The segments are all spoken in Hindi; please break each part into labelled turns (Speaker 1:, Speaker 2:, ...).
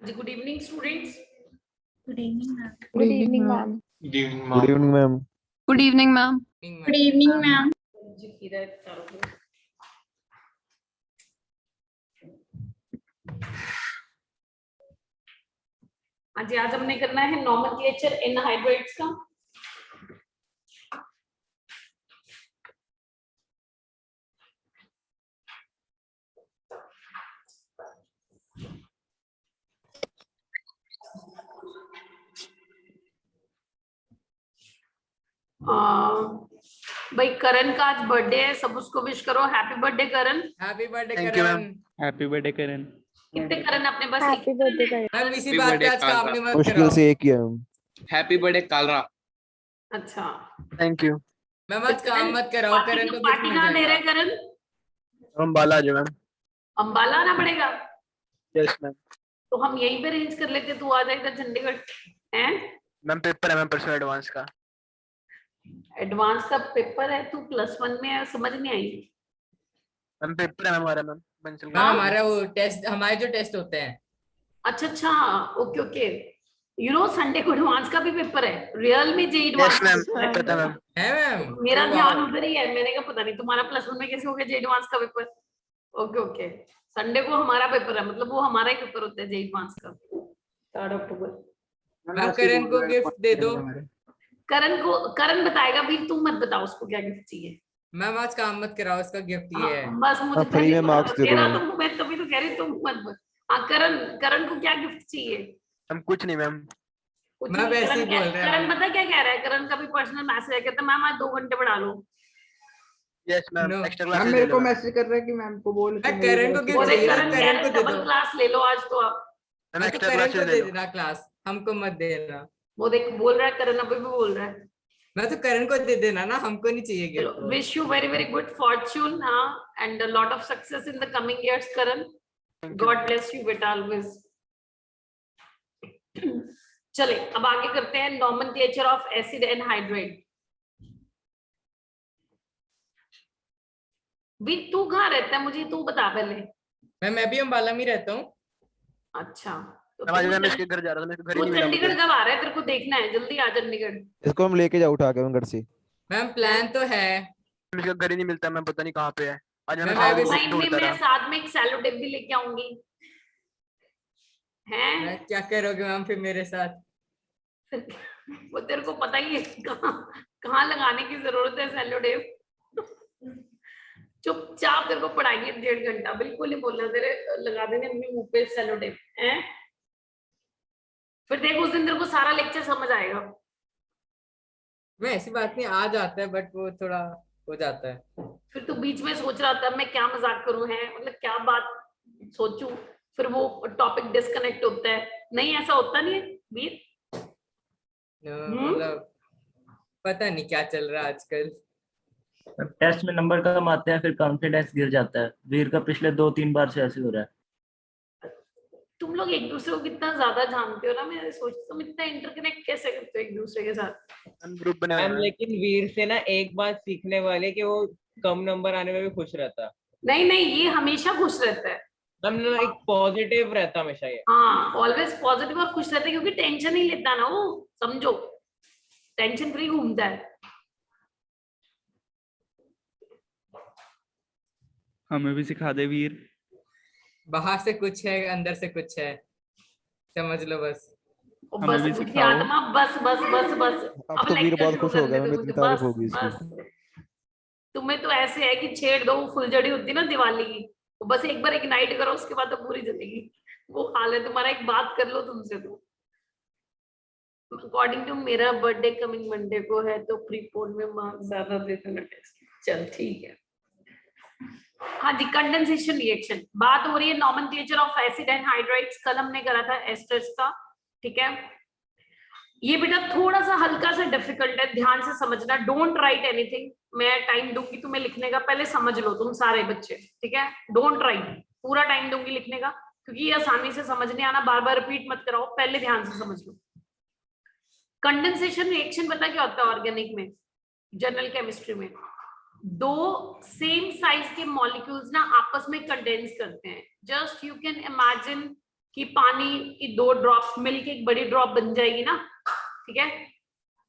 Speaker 1: Good evening, students.
Speaker 2: Good evening, ma'am.
Speaker 3: Good evening, ma'am.
Speaker 4: Good evening,
Speaker 5: Good evening, ma'am.
Speaker 6: Good evening, ma'am.
Speaker 3: Good evening, ma'am.
Speaker 1: आज हमने करना है नॉमेनक्लेचर एनहाइड्राइड्स का। भाई करण का आज बर्थडे है, सब उसको विश करो। Happy birthday Karan.
Speaker 3: Happy birthday
Speaker 4: Thank you,
Speaker 3: Karan.
Speaker 5: Happy birthday Karan.
Speaker 1: कितने करण अपने पास?
Speaker 3: Happy birthday Karan. मैम इसी बात पे आज काम नहीं मत
Speaker 5: मुश्किल
Speaker 3: कराओ।
Speaker 5: से एक ही है मैम।
Speaker 4: Happy birthday, Kalra.
Speaker 1: अच्छा,
Speaker 4: Thank you.
Speaker 3: मैम आज काम मत कराओ, करण को गिफ्ट
Speaker 1: पार्टी
Speaker 3: मिल
Speaker 1: कहाँ दे रहे
Speaker 3: जाएगा।
Speaker 1: करण?
Speaker 4: अम्बाला जो मैम।
Speaker 1: अंबाला आना पड़ेगा।
Speaker 4: Yes ma'am.
Speaker 1: तो हम यहीं पे अरेंज कर लेते, तू आ जा इधर चंडीगढ़। हैं?
Speaker 4: मैम पेपर है मैम परसों एडवांस का।
Speaker 1: एडवांस का पेपर है, तू +1 में है, समझ नहीं आई।
Speaker 4: मैम पेपर है मैम हमारा मैम।
Speaker 3: मैम हमारा वो टेस्ट, हमारे जो टेस्ट होते हैं।
Speaker 1: अच्छा, okay okay. You know Sunday को एडवांस का भी पेपर है, रियल में जेई एडवांस।
Speaker 4: Yes मैम, पता मैम।
Speaker 3: है मैम।
Speaker 1: मेरा
Speaker 3: तो
Speaker 1: ध्यान
Speaker 3: वाह।
Speaker 1: उधर ही है, मैंने कहा पता नहीं तुम्हारा +1 में कैसे हो गया जेई एडवांस का पेपर। ओके ओके, संडे को हमारा पेपर है, मतलब वो हमारा ही पेपर होता है जेई एडवांस का, 3 अक्टूबर।
Speaker 3: मैम करण को गिफ्ट दे दो।
Speaker 1: करण बताएगा भी, तुम मत बताओ उसको क्या गिफ्ट चाहिए।
Speaker 3: मैम आज काम मत कराओ, इसका गिफ्ट ये है।
Speaker 1: हाँ, बस मुझे
Speaker 5: हाँ, फ्री में मार्क्स दे दो
Speaker 1: तेरा
Speaker 5: मैम।
Speaker 1: तो मैं तभी तो कह रही हूँ, तुम मत। हाँ करण को क्या गिफ्ट चाहिए?
Speaker 4: मैम कुछ नहीं मैम।
Speaker 1: कुछ
Speaker 3: मैं
Speaker 1: नहीं।
Speaker 3: वैसे ही बोल रहा
Speaker 1: करण
Speaker 3: हूँ।
Speaker 1: पता क्या कह रहा है? करण का भी पर्सनल मैसेज है, कहता है मैम आज 2 घंटे पढ़ा लो।
Speaker 4: Yes ma'am,
Speaker 3: No.
Speaker 4: Extra
Speaker 7: ma'am
Speaker 4: classes
Speaker 7: मेरे
Speaker 4: ले
Speaker 7: को
Speaker 4: लो।
Speaker 7: मैसेज कर रहा है कि मैम को बोल
Speaker 3: मैं करण को गिफ्ट
Speaker 1: बोले
Speaker 3: चाहिए,
Speaker 1: करण
Speaker 3: करण को दे
Speaker 1: डबल
Speaker 3: दो।
Speaker 1: क्लास ले लो आज तो आप।
Speaker 4: मैम
Speaker 3: मैं तो
Speaker 4: एक्स्ट्रा
Speaker 3: करण
Speaker 4: क्लासेस
Speaker 3: को
Speaker 4: ले
Speaker 3: दे
Speaker 4: लो।
Speaker 3: देना क्लास, हमको मत देना।
Speaker 1: वो देख बोल रहा है, करण अभी भी बोल रहा है।
Speaker 3: मैं तो करण को दे देना ना, हमको नहीं चाहिए gift.
Speaker 1: Wish you very very good fortune, हाँ, and a lot of success in the coming years Karan. God bless you बेटा ऑलवेज। चले अब आगे करते हैं nomenclature of acid and hydride. भी तू कहाँ रहता है, मुझे तू बता पहले।
Speaker 3: मैं भी अम्बाला में ही रहता हूँ।
Speaker 1: अच्छा, तो
Speaker 4: मैं आज मैम इसके घर जा रहा था, मेरे को घर ही
Speaker 1: तू
Speaker 4: नहीं मिला
Speaker 1: चंडीगढ़
Speaker 4: मुझे।
Speaker 1: कब आ रहा है? तेरे को देखना है, जल्दी आ चंडीगढ़।
Speaker 5: इसको हम लेके जाओ उठा के हम घर से।
Speaker 3: मैम प्लान तो है।
Speaker 4: इसका घर ही नहीं मिलता, मैं पता नहीं कहाँ पे है। आज मैं
Speaker 3: मैं
Speaker 4: सारा
Speaker 3: भी
Speaker 4: दिन
Speaker 1: ऑनलाइन में
Speaker 4: ढूंढता
Speaker 1: मैं
Speaker 4: रहा।
Speaker 1: साथ में एक सेलो टेप भी लेके आऊंगी। हैं?
Speaker 3: मैं क्या करोगे मैम फिर मेरे साथ?
Speaker 1: वो तेरे को पता ही है कहाँ कहाँ लगाने की जरूरत है सेलो टेप। चुपचाप तेरे को पढ़ाएंगे 1.5 घंटा, बिल्कुल नहीं बोलना, तेरे लगा देंगे अपने मुंह पे सेलो टेप हैं। फिर देख उस दिन तेरे को सारा लेक्चर समझ आएगा।
Speaker 3: मैं ऐसी बात नहीं, आ जाता है बट वो थोड़ा हो जाता है।
Speaker 1: फिर तू बीच में सोच रहा था मैं क्या मजाक करूं, है मतलब क्या बात सोचूं, फिर वो टॉपिक डिस्कनेक्ट होता है। नहीं ऐसा होता नहीं है वीर।
Speaker 3: मतलब पता नहीं क्या चल रहा है आजकल।
Speaker 8: टेस्ट में नंबर कम आते हैं, फिर कॉन्फिडेंस गिर जाता है। वीर का पिछले 2-3 बार से ऐसे हो रहा है।
Speaker 1: तुम लोग एक दूसरे को कितना ज्यादा जानते हो ना, मैं सोचती तुम इतना इंटरकनेक्ट कैसे करते हो एक दूसरे के साथ।
Speaker 4: हम ग्रुप बना
Speaker 9: मैम लेकिन वीर से ना एक बात सीखने वाले कि वो कम नंबर आने में भी खुश रहता है।
Speaker 1: नहीं नहीं, ये हमेशा खुश रहता है।
Speaker 9: मैम एक पॉजिटिव रहता हमेशा ये।
Speaker 1: हाँ ऑलवेज पॉजिटिव और खुश रहता है, क्योंकि टेंशन नहीं लेता ना वो, समझो टेंशन फ्री घूमता है।
Speaker 5: हमें भी सिखा दे वीर।
Speaker 3: बाहर से कुछ है, अंदर से कुछ है, समझ लो बस।
Speaker 1: और
Speaker 5: हमें
Speaker 1: बस
Speaker 5: भी
Speaker 1: उसकी
Speaker 5: सिखाओ।
Speaker 1: आत्मा बस बस बस बस।
Speaker 5: अब तो वीर
Speaker 1: लेक्चर
Speaker 5: बहुत
Speaker 1: शुरू
Speaker 5: खुश हो
Speaker 1: करने
Speaker 5: गया,
Speaker 1: दो
Speaker 5: मैं इतनी
Speaker 1: मुझे,
Speaker 5: तारीफ
Speaker 1: बस
Speaker 5: होगी इसकी।
Speaker 1: बस। तुम्हें तो ऐसे है कि छेड़ दो, वो फुलझड़ी होती है ना दिवाली की, तो बस एक बार इग्नाइट करो, उसके बाद तो पूरी जलेगी। वो हाल है तुम्हारा। एक बात कर लो तुमसे, तो अकॉर्डिंग टू मेरा बर्थडे कमिंग मंडे को है, तो प्रीपोन में मार्क्स ज्यादा दे देना टेस्ट। चल ठीक है। हाँ जी, कंडेंसेशन रिएक्शन बात हो रही है। Nomenclature of acid and hydrides कल हमने करा था एस्टर्स का, ठीक है। ये बेटा थोड़ा सा हल्का सा डिफिकल्ट है, ध्यान से समझना। डोंट राइट एनीथिंग, मैं टाइम दूंगी तुम्हें लिखने का, पहले समझ लो तुम सारे बच्चे, ठीक है। डोंट राइट, पूरा टाइम दूंगी लिखने का, क्योंकि ये आसानी से समझ नहीं आना, बार बार रिपीट मत कराओ, पहले ध्यान से समझ लो। कंडेंसेशन रिएक्शन पता क्या होता है ऑर्गेनिक में, जनरल केमिस्ट्री में? 2 सेम साइज के मॉलिक्यूल्स ना आपस में कंडेंस करते हैं। जस्ट यू कैन इमेजिन कि पानी की 2 ड्रॉप्स मिलके एक बड़ी ड्रॉप बन जाएगी ना, ठीक है।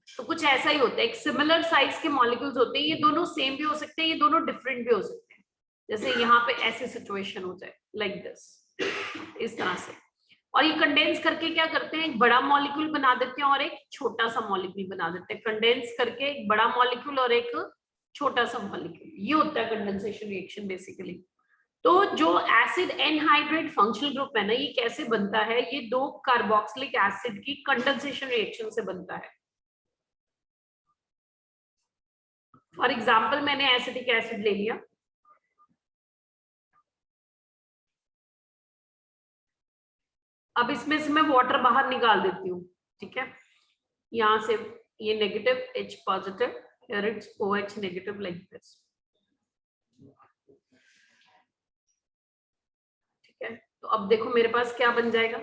Speaker 1: तो कुछ ऐसा ही होता है, एक सिमिलर साइज के मॉलिक्यूल्स होते हैं, ये दोनों सेम भी हो सकते हैं, ये दोनों डिफरेंट भी हो सकते हैं। जैसे यहाँ पे ऐसी सिचुएशन हो जाए लाइक दिस, इस तरह से। और ये कंडेंस करके क्या करते हैं, एक बड़ा मॉलिक्यूल बना देते हैं और एक छोटा सा मॉलिक्यूल बना देते हैं। कंडेंस करके एक बड़ा मॉलिक्यूल और एक छोटा सा मॉलिक्यूल, ये होता है कंडेंसेशन रिएक्शन बेसिकली। तो जो एसिड एनहाइड्राइड फंक्शनल ग्रुप है ना, ये कैसे बनता है, ये 2 कार्बोक्सिलिक एसिड की कंडेंसेशन रिएक्शन से बनता है। फॉर एग्जाम्पल मैंने एसिटिक एसिड ले लिया, अब इसमें से मैं वाटर बाहर निकाल देती हूँ, ठीक है। यहां से ये negative H positive, here it's OH negative like this, ठीक है। तो अब देखो मेरे पास क्या बन जाएगा,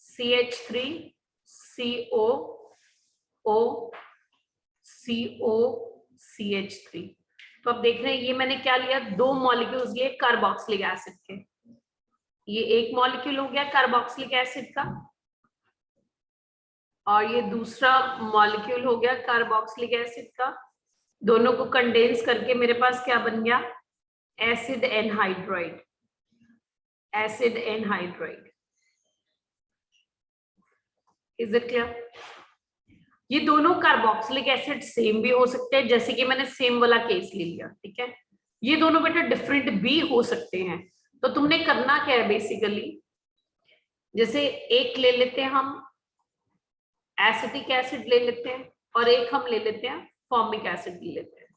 Speaker 1: CH3COO CH3। तो अब देख रहे हैं ये मैंने क्या लिया, 2 मॉलिक्यूल्स लिए कार्बोक्सिलिक एसिड के। ये एक मॉलिक्यूल हो गया कार्बोक्सिलिक एसिड का, और ये दूसरा मॉलिक्यूल हो गया कार्बोक्सिलिक एसिड का। दोनों को कंडेंस करके मेरे पास क्या बन गया, acid anhydride. Acid anhydride, is it clear? ये दोनों कार्बोक्सिलिक एसिड सेम भी हो सकते हैं, जैसे कि मैंने सेम वाला केस ले लिया, ठीक है। ये दोनों बेटा डिफरेंट भी हो सकते हैं। तो तुमने करना क्या है बेसिकली, जैसे एक ले लेते हैं हम एसिटिक एसिड ले लेते हैं, और एक हम ले लेते हैं फॉर्मिक एसिड ले लेते हैं,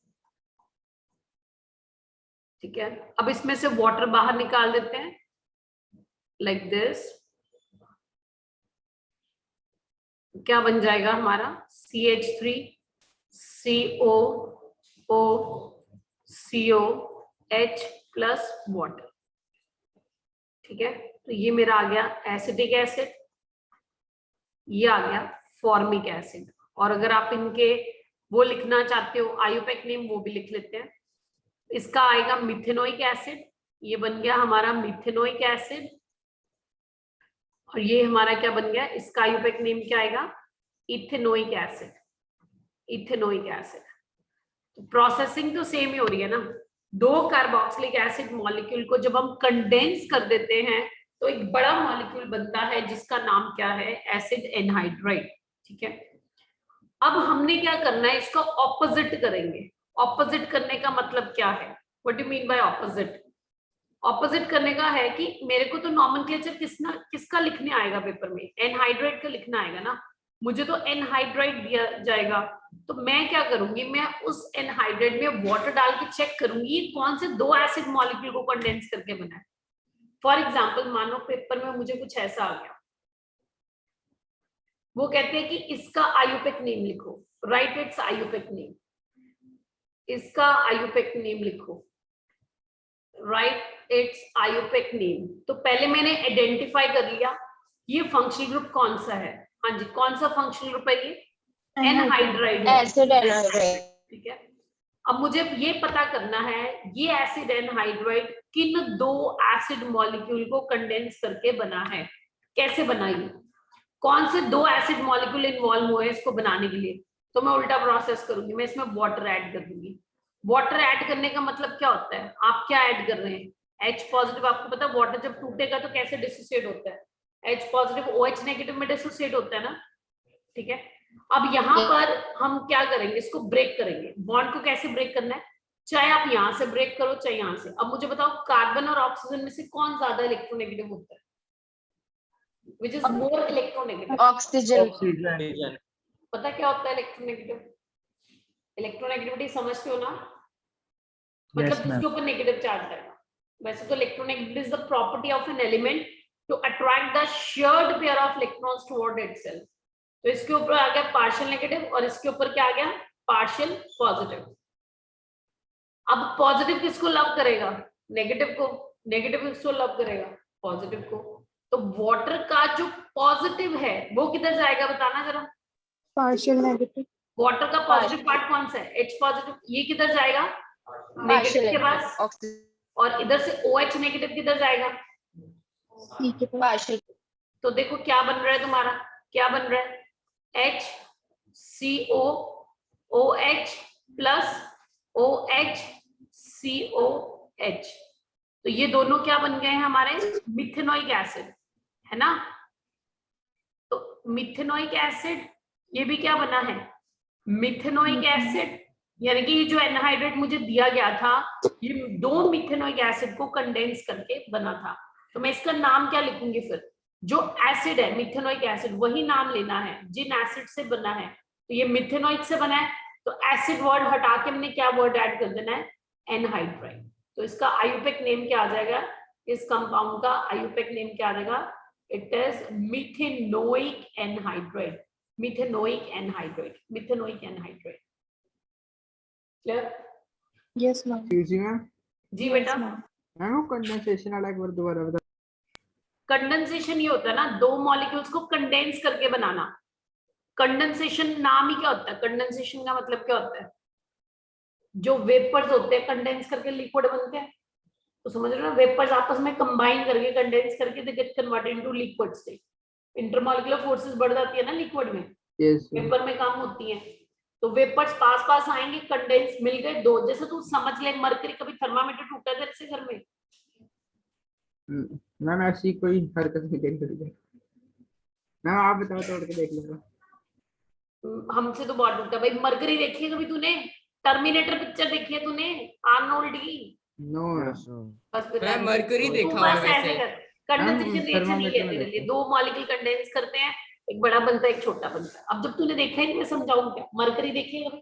Speaker 1: ठीक है। अब इसमें से वाटर बाहर निकाल देते हैं लाइक दिस। क्या बन जाएगा हमारा, CH3COOCOH प्लस वाटर, ठीक है। तो ये मेरा आ गया एसिटिक एसिड, ये आ गया फॉर्मिक एसिड। और अगर आप इनके वो लिखना चाहते हो आयुपेक नेम, वो भी लिख लेते हैं। इसका आएगा मिथेनोइक एसिड, ये बन गया हमारा मिथेनोइक एसिड। और ये हमारा क्या बन गया, इसका आयुपेक नेम क्या आएगा, इथेनोइक एसिड। Ethanoic acid. तो प्रोसेसिंग तो सेम ही हो रही है ना, 2 कार्बोक्सिलिक एसिड मॉलिक्यूल को जब हम कंडेंस कर देते हैं तो एक बड़ा मॉलिक्यूल बनता है जिसका नाम क्या है, एसिड एनहाइड्राइड, ठीक है। अब हमने क्या करना है, इसका ऑपोजिट करेंगे। ऑपोजिट करने का मतलब क्या है, what do you mean by opposite? Opposite करने का है कि मेरे को तो नॉमेनक्लेचर किसका लिखने आएगा पेपर में, एनहाइड्राइड का लिखना आएगा ना। मुझे तो एनहाइड्राइड दिया जाएगा, तो मैं क्या करूंगी, मैं उस एनहाइड्राइड में वाटर डाल के चेक करूंगी ये कौन से 2 एसिड मॉलिक्यूल को कंडेंस करके बना है। फॉर एग्जाम्पल मानो पेपर में मुझे कुछ ऐसा आ गया, वो कहते हैं कि इसका आयुपेक नेम लिखो, राइट इट्स आयुपेक नेम। इसका आयुपेक नेम लिखो, राइट इट्स आयुपेक नेम। तो पहले मैंने आइडेंटिफाई कर लिया ये फंक्शनल ग्रुप कौन सा है। हाँ जी, कौन सा फंक्शनल ग्रुप है ये, एनहाइड्राइड है,
Speaker 6: एसिड एनहाइड्राइड,
Speaker 1: ठीक है। अब मुझे ये पता करना है ये एसिड एनहाइड्राइड किन 2 एसिड मॉलिक्यूल को कंडेंस करके बना है। कैसे बनाइए, कौन से 2 एसिड मॉलिक्यूल इन्वॉल्व हुए इसको बनाने के लिए। तो मैं उल्टा प्रोसेस करूंगी, मैं इसमें वाटर ऐड कर दूंगी। वाटर ऐड करने का मतलब क्या होता है, आप क्या ऐड कर रहे हैं, H पॉजिटिव। आपको पता है वाटर जब टूटेगा तो कैसे डिसोसिएट होता है, H पॉजिटिव OH नेगेटिव में डिसोसिएट होता है ना, ठीक है। अब यहाँ पर हम क्या करेंगे, इसको ब्रेक करेंगे। बॉन्ड को कैसे ब्रेक करना है, चाहे आप यहाँ से ब्रेक करो चाहे यहाँ से। अब मुझे बताओ कार्बन और ऑक्सीजन में से कौन ज्यादा इलेक्ट्रोनेगेटिव होता है, which is more electronegative?
Speaker 6: Oxygen.
Speaker 8: Oxygen.
Speaker 1: पता क्या होता है इलेक्ट्रोनेगेटिव? इलेक्ट्रोनेगेटिविटी समझते हो ना, मतलब
Speaker 8: Yes,
Speaker 1: जिसके ऊपर नेगेटिव चार्ज है। वैसे तो electronegativity is the property of an element to attract the shared pair of electrons toward itself. तो इसके ऊपर आ गया पार्शियल नेगेटिव और इसके ऊपर क्या आ गया, पार्शियल पॉजिटिव। अब पॉजिटिव किसको लव करेगा, नेगेटिव को। नेगेटिव किसको लव करेगा, पॉजिटिव को। तो वाटर का जो पॉजिटिव है वो किधर जाएगा, बताना जरा।
Speaker 6: Partial negative.
Speaker 1: वाटर का पॉजिटिव पार्ट कौन सा है, H पॉजिटिव। ये किधर जाएगा, नेगेटिव के पास। और इधर से OH नेगेटिव किधर जाएगा,
Speaker 6: सी के पास पार्शियल
Speaker 1: तो देखो क्या बन रहा है तुम्हारा, क्या बन रहा है, H CO OH plus OH COH। तो ये दोनों क्या बन गए हैं हमारे, मिथेनोइक एसिड, है ना। तो मिथेनोइक एसिड ये भी क्या बना है, मिथेनोइक एसिड, यानी कि ये जो एनहाइड्रेट मुझे दिया गया था ये 2 मिथेनोइक एसिड को कंडेंस करके बना था। तो मैं इसका नाम क्या लिखूंगी फिर, जो एसिड है मिथेनोइक एसिड वही नाम लेना है जिन एसिड से बना है। तो ये मिथेनोइक से बना है तो एसिड वर्ड हटा के हमने क्या वर्ड ऐड कर देना है, एनहाइड्राइड। तो इसका आयुपेक नेम क्या आ जाएगा, इस कंपाउंड का आयुपेक नेम क्या आ जाएगा, it is methanoic anhydride, methanoic anhydride, methanoic anhydride. Clear?
Speaker 6: Yes ma'am.
Speaker 7: जी मैम।
Speaker 1: जी बेटा।
Speaker 7: मैम वो कंडेंसेशन वाला एक बार दोबारा बता।
Speaker 1: कंडेंसेशन ये होता है ना, 2 मॉलिक्यूल्स को कंडेंस करके बनाना। कंडेंसेशन नाम ही क्या होता है, कंडेंसेशन का मतलब क्या होता है, जो वेपर्स होते हैं कंडेंस करके लिक्विड बनते हैं। तो समझ रहे हो ना, वेपर्स आपस में कंबाइन करके कंडेंस करके they get converted into liquid state. Intermolecular forces बढ़ जाती है ना लिक्विड में,
Speaker 7: यस
Speaker 1: वेपर में काम होती है। तो वेपर्स पास पास आएंगे, कंडेंस मिल गए 2। जैसे तू समझ ले मरकरी, कभी थर्मामीटर टूटा है तेरे से घर में,
Speaker 7: मैम ऐसी कोई हरकत नहीं देख रही। मैम आप बताओ तोड़ के देख लूंगा।
Speaker 1: हमसे तो बहुत टूटा भाई। मरकरी देखी है कभी तूने, टर्मिनेटर पिक्चर देखी है तूने, आर्नोल्ड की?
Speaker 7: नो
Speaker 1: बस फिर
Speaker 3: मैं मरकरी
Speaker 1: तू
Speaker 3: देखा हुआ है
Speaker 1: बस ऐसे
Speaker 3: वैसे।
Speaker 1: कर। कंडेंसेशन रिएक्शन ये है तेरे लिए, 2 मॉलिक्यूल कंडेंस करते हैं, एक बड़ा बनता है एक छोटा बनता है। अब जब तूने देखा है मैं समझाऊं क्या, मरकरी देखी है कभी,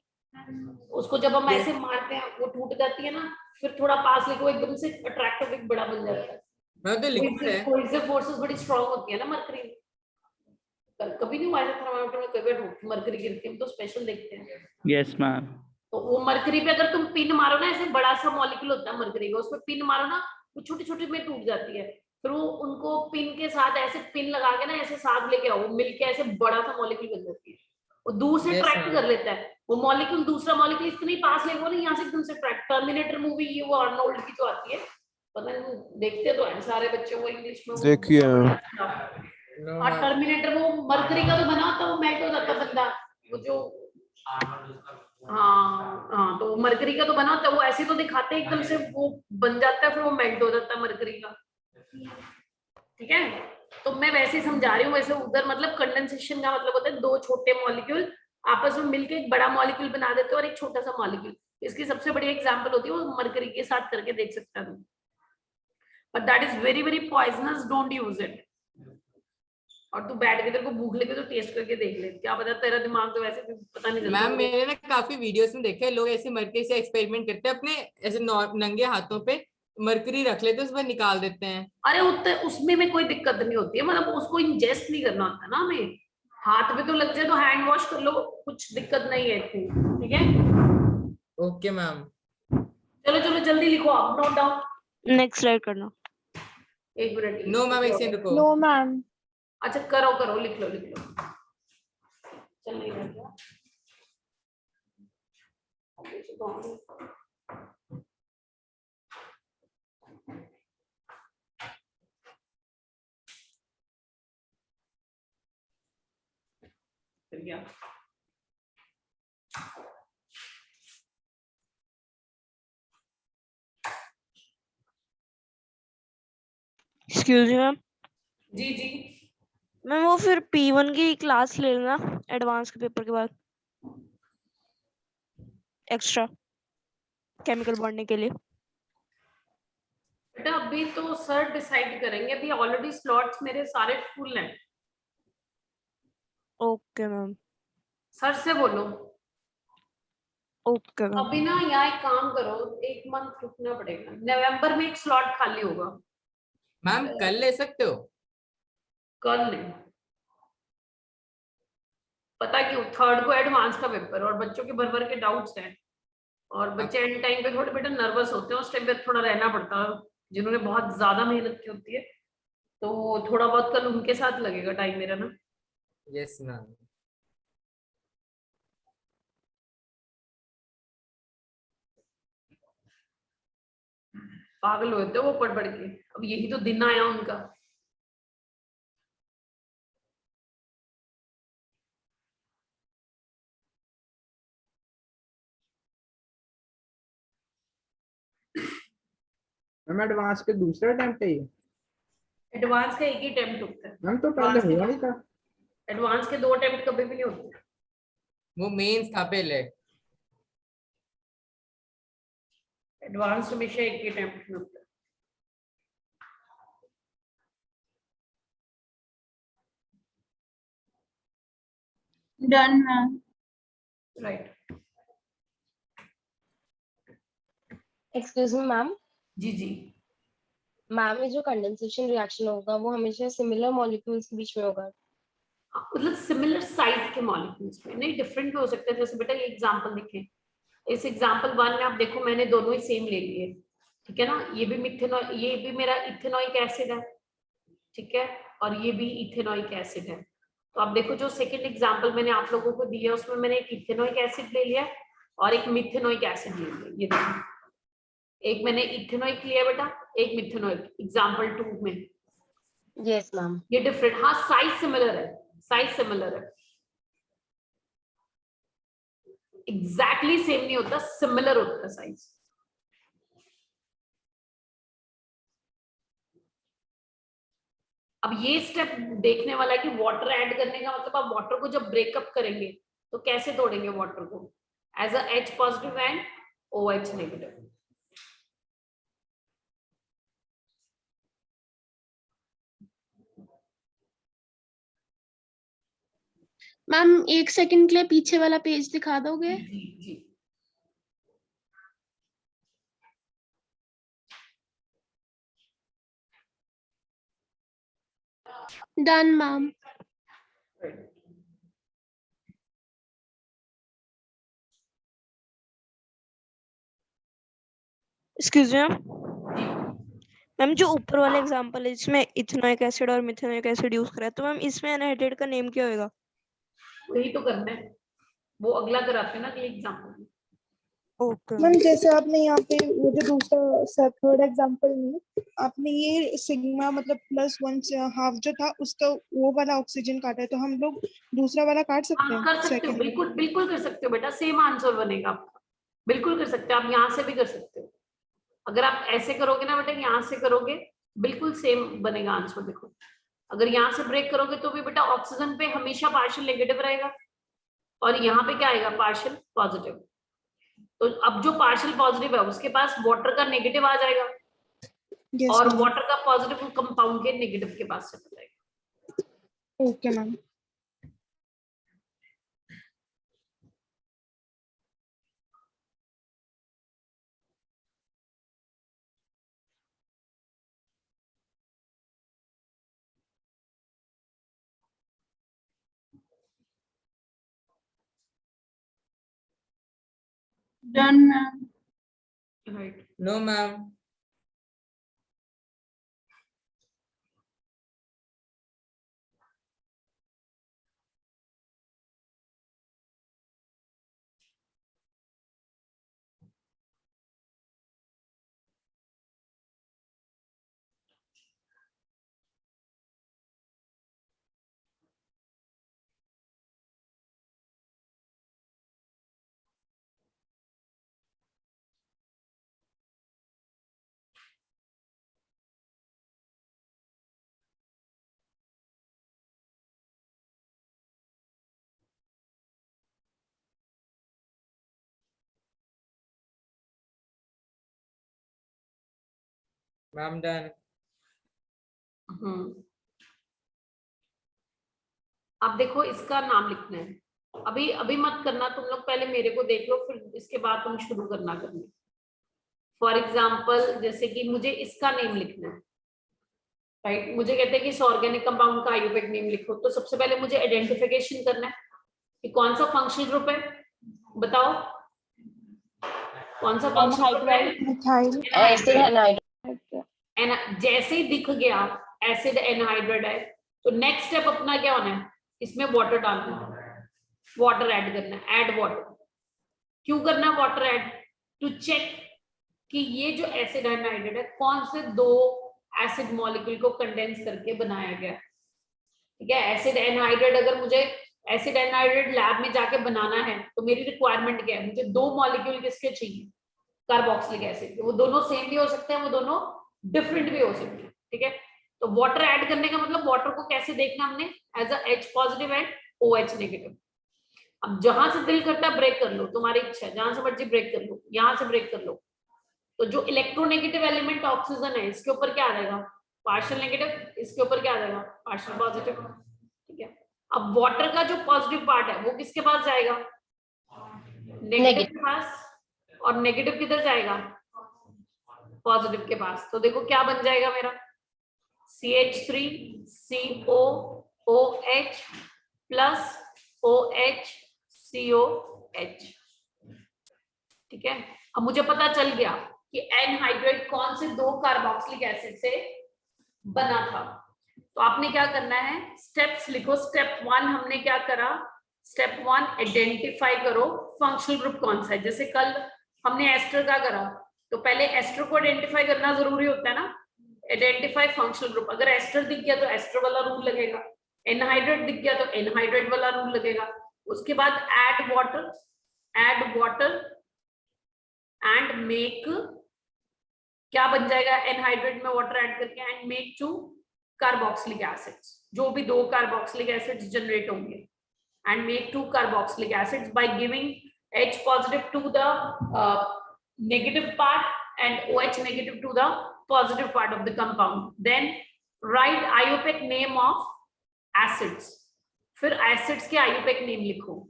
Speaker 1: उसको जब हम ऐसे मारते हैं वो टूट जाती है ना, फिर थोड़ा पास लेके वो एकदम से अट्रैक्टिव एक बड़ा बन जाता है।
Speaker 3: मैं तो लिक्विड है।
Speaker 1: कोहेसिव फोर्सेस बड़ी स्ट्रांग होती है ना मरकरी में। कभी नहीं हुआ ऐसा थर्मामीटर में कभी मरकरी गिरती है, हम तो स्पेशल देखते हैं।
Speaker 5: Yes ma'am.
Speaker 1: तो वो मरकरी पे अगर तुम पिन मारो ना, ऐसे बड़ा सा मॉलिक्यूल होता है मरकरी का, उसमें पिन मारो ना वो छोटी छोटी में टूट जाती है। फिर वो उनको पिन के साथ ऐसे पिन लगा के ना ऐसे साथ लेके आओ, वो मिलके ऐसे बड़ा सा मॉलिक्यूल बन जाती है। वो दूर से
Speaker 3: Yes,
Speaker 1: ट्रैक्ट
Speaker 3: ma'am.
Speaker 1: कर लेता है वो मॉलिक्यूल, दूसरा मॉलिक्यूल इतनी पास लेके वो ना यहाँ से एकदम से ट्रैक्ट। टर्मिनेटर मूवी ये वो आर्नोल्ड की जो आती है, पता नहीं देखते तो है सारे बच्चे वो इंग्लिश में,
Speaker 5: देखिए।
Speaker 1: और टर्मिनेटर वो मरकरी का तो बना होता, वो मेल्ट हो जाता बंदा, वो जो हाँ तो मरकरी का तो बना होता है, वो ऐसे तो दिखाते हैं एकदम से वो बन जाता है, फिर वो मेल्ट हो जाता है मरकरी का। ठीक है, तो मैं वैसे ही समझा रही हूँ। वैसे उधर मतलब कंडेंसेशन का मतलब होता है 2 छोटे मॉलिक्यूल आपस में मिलकर एक बड़ा मॉलिक्यूल बना देते हैं और एक छोटा सा मॉलिक्यूल। इसकी सबसे बड़ी एग्जांपल होती है वो मरकरी के साथ करके देख सकता हूँ, but that is very very poisonous, don't use it. और तू बैठ के तेरे को भूख लगे तो टेस्ट करके देख ले, क्या पता तेरा दिमाग तो वैसे भी पता नहीं चलता।
Speaker 3: मैम मैंने ना काफी वीडियोस में देखा है, लोग ऐसे मरकरी से एक्सपेरिमेंट करते हैं, अपने ऐसे नंगे हाथों पे मरकरी रख लेते हैं, उसमें निकाल देते हैं।
Speaker 1: अरे उसमें में कोई दिक्कत नहीं होती है, मतलब उसको इंजेस्ट नहीं करना होता ना हमें, हाथ पे तो लग जाए तो हैंड वॉश कर लो, कुछ दिक्कत नहीं है इतनी। ठीक है,
Speaker 3: ओके मैम।
Speaker 1: चलो चलो जल्दी लिखो आप, नोट डाउन।
Speaker 2: नेक्स्ट स्लाइड करना।
Speaker 1: 1 मिनट।
Speaker 3: नो मैम, एक सेकंड रुको।
Speaker 6: No ma'am.
Speaker 1: अच्छा करो करो, लिख लो लिख लो। चल नहीं रहा क्या? फिर क्या?
Speaker 2: Excuse me ma'am.
Speaker 1: जी जी।
Speaker 2: मैम वो फिर P1 की क्लास ले लेना एडवांस के पेपर के बाद, एक्स्ट्रा केमिकल बॉन्डिंग के लिए।
Speaker 1: बेटा अभी तो सर डिसाइड करेंगे, अभी ऑलरेडी स्लॉट्स मेरे सारे फुल हैं।
Speaker 2: Okay ma'am.
Speaker 1: सर से बोलो।
Speaker 2: Okay ma'am.
Speaker 1: अभी ना यहाँ एक काम करो, 1 मंथ रुकना पड़ेगा, नवंबर में एक स्लॉट खाली होगा।
Speaker 3: मैम कल ले सकते हो?
Speaker 1: कल नहीं, पता क्यों, 3rd को एडवांस का पेपर और बच्चों के भर भर के डाउट्स हैं, और बच्चे एंड टाइम पे थोड़े बेटा नर्वस होते हैं, उस टाइम पे थोड़ा रहना पड़ता है, जिन्होंने बहुत ज्यादा मेहनत की होती है, तो थोड़ा बहुत कल उनके साथ लगेगा टाइम मेरा ना।
Speaker 3: Yes ma'am.
Speaker 1: पागल होते हो वो पढ़ पढ़ के, अब यही तो दिन आया उनका।
Speaker 7: मैम एडवांस के दूसरा अटेम्प्ट है ये?
Speaker 1: एडवांस का एक ही अटेम्प्ट होता है।
Speaker 7: मैम तो पहले
Speaker 1: Advance के
Speaker 7: हुआ
Speaker 1: दो-
Speaker 7: नहीं था।
Speaker 1: एडवांस के 2 अटेम्प्ट कभी भी नहीं होते।
Speaker 3: वो मेंस था पहले।
Speaker 1: एडवांस हमेशा एक ही अटेम्प्ट में होता है।
Speaker 6: Done, ma'am.
Speaker 1: Right.
Speaker 6: Excuse me, ma'am.
Speaker 1: जी जी।
Speaker 6: मैम ये जो कंडेंसेशन रिएक्शन होगा वो हमेशा सिमिलर मॉलिक्यूल्स के बीच में होगा।
Speaker 1: मतलब सिमिलर साइज के मॉलिक्यूल्स में नहीं, डिफरेंट भी हो सकते हैं। जैसे बेटा ये एग्जांपल देखें, इस एग्जांपल 1 में आप देखो मैंने दोनों ही सेम ले लिए, ठीक है ना। ये भी ये भी मेरा इथेनॉइक एसिड है, ठीक है, और ये भी इथेनॉइक एसिड है। तो आप देखो जो सेकंड एग्जांपल मैंने आप लोगों को दिया उसमें मैंने एक इथेनॉइक एसिड ले लिया और एक मिथेनॉइक एसिड ले लिया। ये देखो, एक मैंने इथेनॉइक लिया बेटा, एक मिथेनॉइक, एग्जांपल 2 में।
Speaker 6: Yes ma'am.
Speaker 1: ये डिफरेंट, हाँ साइज सिमिलर है, साइज सिमिलर है, एग्जैक्टली सेम नहीं होता, सिमिलर होता है साइज। अब ये स्टेप देखने वाला है कि वाटर ऐड करने का मतलब आप वाटर को जब ब्रेकअप करेंगे तो कैसे तोड़ेंगे वाटर को, as a H positive and OH negative.
Speaker 10: Ma'am 1 second के लिए पीछे वाला पेज दिखा दोगे?
Speaker 1: जी जी।
Speaker 10: Done ma'am.
Speaker 2: Excuse me ma'am, जो ऊपर वाला एग्जांपल है जिसमें इथेनॉइक एसिड और मिथेनॉइक एसिड यूज करा है, तो मैम इसमें एनहाइड्रेट का नेम क्या होगा?
Speaker 1: वही तो करना है, वो अगला कराते हैं ना अगले एग्जांपल में।
Speaker 2: ओके
Speaker 11: मैम जैसे आपने यहाँ पे वो जो दूसरा थर्ड एग्जांपल में आपने ये सिग्मा मतलब +1/2 जो था उसका वो वाला ऑक्सीजन काटा है, तो हम लोग दूसरा वाला काट सकते
Speaker 1: हाँ
Speaker 11: हैं?
Speaker 1: कर सकते हो,
Speaker 11: सेकंड
Speaker 1: बिल्कुल बिल्कुल कर सकते हो बेटा, सेम आंसर बनेगा आपका, बिल्कुल कर सकते हो। आप यहाँ से भी कर सकते हो, अगर आप ऐसे करोगे ना बेटा, यहाँ से करोगे बिल्कुल सेम बनेगा आंसर। देखो अगर यहाँ से ब्रेक करोगे तो भी बेटा ऑक्सीजन पे हमेशा पार्शियल नेगेटिव रहेगा और यहाँ पे क्या आएगा, पार्शियल पॉजिटिव। तो अब जो पार्शियल पॉजिटिव है उसके पास वाटर का नेगेटिव आ जाएगा और वाटर का पॉजिटिव कंपाउंड के नेगेटिव के पास चला जाएगा।
Speaker 11: Okay ma'am.
Speaker 10: Done ma'am.
Speaker 1: Right.
Speaker 3: No ma'am. Ma'am done.
Speaker 1: अब देखो इसका नाम लिखना है, अभी अभी मत करना, तुम लोग पहले मेरे को देख लो फिर इसके बाद तुम शुरू करना करना। फॉर एग्जाम्पल जैसे कि मुझे इसका नेम लिखना है, राइट। मुझे कहते हैं कि इस ऑर्गेनिक कंपाउंड का आयुर्वेद नेम लिखो, तो सबसे पहले मुझे आइडेंटिफिकेशन करना है कि कौन सा फंक्शनल ग्रुप है, बताओ कौन सा फंक्शनल ग्रुप है।
Speaker 11: Methyl
Speaker 6: acid anhydride.
Speaker 1: जैसे ही दिख गया एसिड एनहाइड्राइड है तो नेक्स्ट स्टेप अपना क्या होना है, इसमें वाटर डालना है, वाटर ऐड करना है, ऐड वाटर। क्यों करना है वाटर ऐड? टू चेक कि ये जो एसिड एनहाइड्राइड है कौन से 2 एसिड मॉलिक्यूल को कंडेंस करके बनाया गया, ठीक है। एसिड एनहाइड्राइड अगर मुझे एसिड एनहाइड्राइड लैब में जाके बनाना है तो मेरी रिक्वायरमेंट क्या है, मुझे 2 मॉलिक्यूल किसके चाहिए, कार्बोक्सिलिक एसिड। वो दोनों सेम भी हो सकते हैं, वो दोनों डिफरेंट भी हो सकती है, ठीक है। तो वाटर ऐड करने का मतलब वाटर को कैसे देखना हमने, as a H positive and OH negative. अब जहां से दिल करता है ब्रेक कर लो, तुम्हारी इच्छा है, जहां से मर्जी ब्रेक कर लो, यहां से ब्रेक कर लो। तो जो इलेक्ट्रोनेगेटिव एलिमेंट ऑक्सीजन है, इसके ऊपर क्या आ जाएगा, पार्शियल नेगेटिव, इसके ऊपर क्या आ जाएगा, पार्शियल पॉजिटिव, ठीक है। अब वाटर का जो पॉजिटिव पार्ट है वो किसके पास जाएगा, नेगेटिव के पास, और नेगेटिव किधर जाएगा, पॉजिटिव के पास। तो देखो क्या बन जाएगा मेरा, CH3COOH प्लस OH COH, ठीक है। अब मुझे पता चल गया कि एनहाइड्राइड कौन से 2 कार्बोक्सिलिक एसिड से बना था। तो आपने क्या करना है, स्टेप्स लिखो। स्टेप 1 हमने क्या करा, स्टेप 1 आइडेंटिफाई करो फंक्शनल ग्रुप कौन सा है। जैसे कल हमने एस्टर का करा, तो पहले एस्टर को आइडेंटिफाई करना जरूरी होता है ना, आइडेंटिफाई फंक्शनल ग्रुप। अगर एस्टर दिख गया तो एस्टर वाला रूल लगेगा, एनहाइड्रेट दिख गया तो एनहाइड्रेट वाला रूल लगेगा। उसके बाद ऐड वाटर एंड मेक, क्या बन जाएगा एनहाइड्रेट में वाटर ऐड करके, एंड मेक 2 कार्बोक्सिलिक एसिड्स, जो भी 2 कार्बोक्सिलिक एसिड्स जनरेट होंगे, and make 2 carboxylic acids by giving H positive to the negative part and OH negative to the positive part of the compound. Then write IUPAC name of acids. फिर acids के IUPAC name लिखो.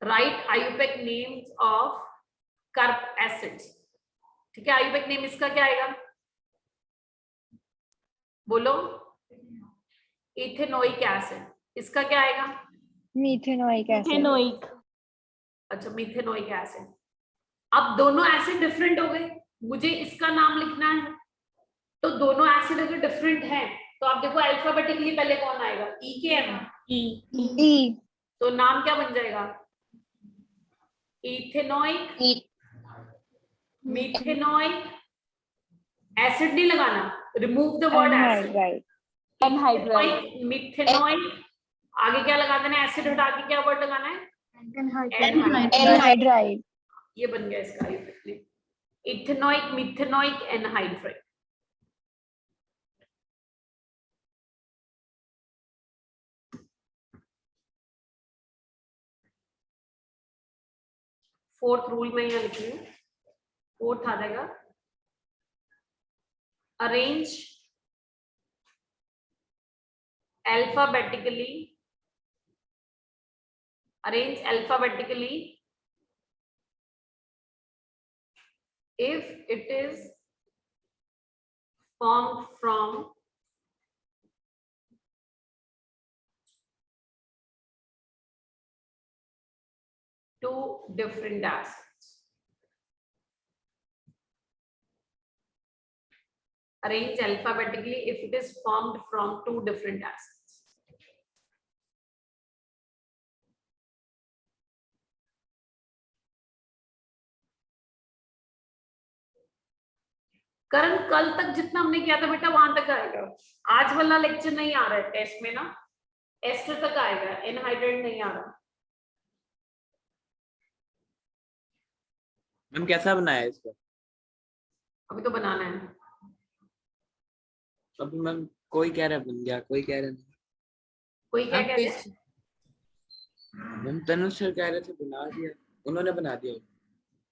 Speaker 1: Write IUPAC names of carb acids. ठीक है, IUPAC name इसका क्या आएगा, बोलो, इथेनोइक एसिड। इसका क्या आएगा,
Speaker 11: मीथेनोइक एसिड।
Speaker 1: अच्छा, मिथेनोइक एसिड। अब दोनों एसिड डिफरेंट हो गए, मुझे इसका नाम लिखना है। तो दोनों एसिड अगर डिफरेंट हैं तो आप देखो अल्फाबेटिकली पहले कौन आएगा, ई के एम,
Speaker 11: ई।
Speaker 1: तो नाम क्या बन जाएगा, इथेनोइक, मिथेनोइक। एसिड नहीं लगाना, remove the word acid, anhydride, methanoic. आगे क्या लगा देना, एसिड हटा के क्या वर्ड लगाना है,
Speaker 11: एनहाइड्राइड।
Speaker 1: ये बन गया इसका ethanoic, methanoic, anhydride. Fourth rule में यहाँ लिख रही हूँ, फोर्थ आ जाएगा, arrange alphabetically if it is formed from two different acids. Arrange alphabetically if it is formed from two different acids. करण, कल तक जितना हमने किया था बेटा वहां तक आएगा, आज वाला लेक्चर नहीं आ रहा है टेस्ट में ना, एस्टर तक आएगा, एनहाइड्राइड नहीं आ रहा।
Speaker 9: मैम कैसा बनाया है इसको,
Speaker 1: अभी तो बनाना है।
Speaker 9: अभी मैम कोई कह रहा है बन गया, कोई कह रहा नहीं।
Speaker 1: कोई क्या कह रहे हैं?
Speaker 9: मैम तनुष सर कह रहे थे बना दिया, उन्होंने बना दिया।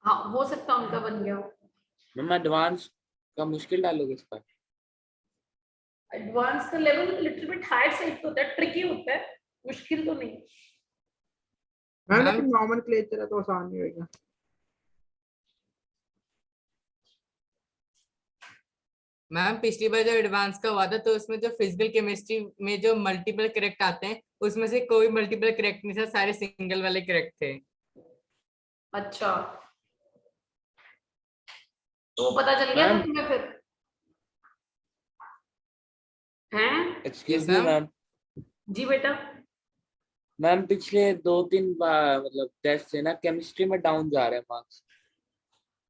Speaker 1: हाँ, हो सकता है उनका बन गया हो।
Speaker 9: मैम एडवांस का मुश्किल डालोगे इस पर?
Speaker 1: एडवांस का level little bit higher side होता है, ट्रिकी होता है, मुश्किल तो नहीं।
Speaker 7: मैम लेकिन नॉमेनक्लेचर है तो आसान नहीं होगा।
Speaker 3: मैम पिछली बार जब एडवांस का हुआ था तो उसमें जो फिजिकल केमिस्ट्री में जो मल्टीपल करेक्ट आते हैं उसमें से कोई मल्टीपल करेक्ट नहीं था, सारे सिंगल वाले करेक्ट थे।
Speaker 1: अच्छा, तो पता चल गया था तुम्हें फिर? हैं?
Speaker 9: Excuse me ma'am.
Speaker 1: जी बेटा।
Speaker 9: मैम पिछले 2-3 बार मतलब टेस्ट से ना केमिस्ट्री में डाउन जा रहे हैं मार्क्स।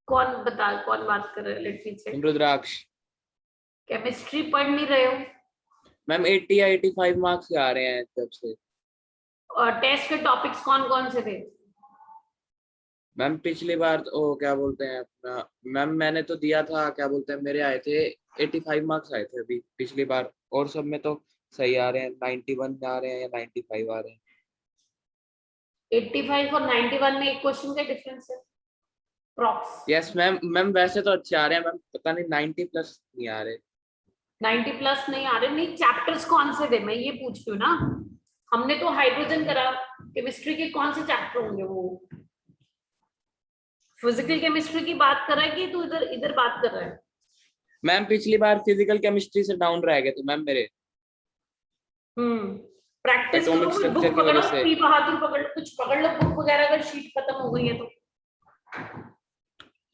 Speaker 1: कौन बता, कौन बात कर रहे हैं? Let me check.
Speaker 9: Rudraksh.
Speaker 1: Chemistry पढ़ नहीं रहे हो?
Speaker 9: मैम 80 या 85 मार्क्स आ रहे हैं तब से।
Speaker 1: और टेस्ट के टॉपिक्स कौन कौन से थे?
Speaker 9: मैम पिछली बार वो क्या बोलते हैं अपना, मैम मैंने तो दिया था, क्या बोलते हैं, मेरे आए थे 85 मार्क्स आए थे अभी पिछली बार, और सब में तो सही आ रहे हैं, 91 आ रहे हैं या 95 आ रहे हैं।
Speaker 1: 85 और 91 में एक क्वेश्चन का डिफरेंस है प्रॉक्स।
Speaker 9: यस मैम, मैम वैसे तो अच्छे आ रहे हैं मैम, पता नहीं 90 प्लस नहीं आ रहे।
Speaker 1: 90 प्लस नहीं आ रहे, नहीं चैप्टर्स कौन से थे मैं ये पूछ रही हूँ ना। हमने तो हाइड्रोजन करा, केमिस्ट्री के कौन से चैप्टर होंगे वो? फिजिकल केमिस्ट्री की बात कर रहा है कि तू इधर इधर बात कर रहा है?
Speaker 9: मैम पिछली बार फिजिकल केमिस्ट्री से डाउन रह गए थे मैम मेरे।
Speaker 1: प्रैक्टिस करो,
Speaker 9: Atomic
Speaker 1: कोई
Speaker 9: structure
Speaker 1: बुक
Speaker 9: की
Speaker 1: पकड़ो,
Speaker 9: वजह से।
Speaker 1: पी बहादुर पकड़, कुछ पकड़ लो बुक वगैरह, अगर शीट खत्म हो गई है तो।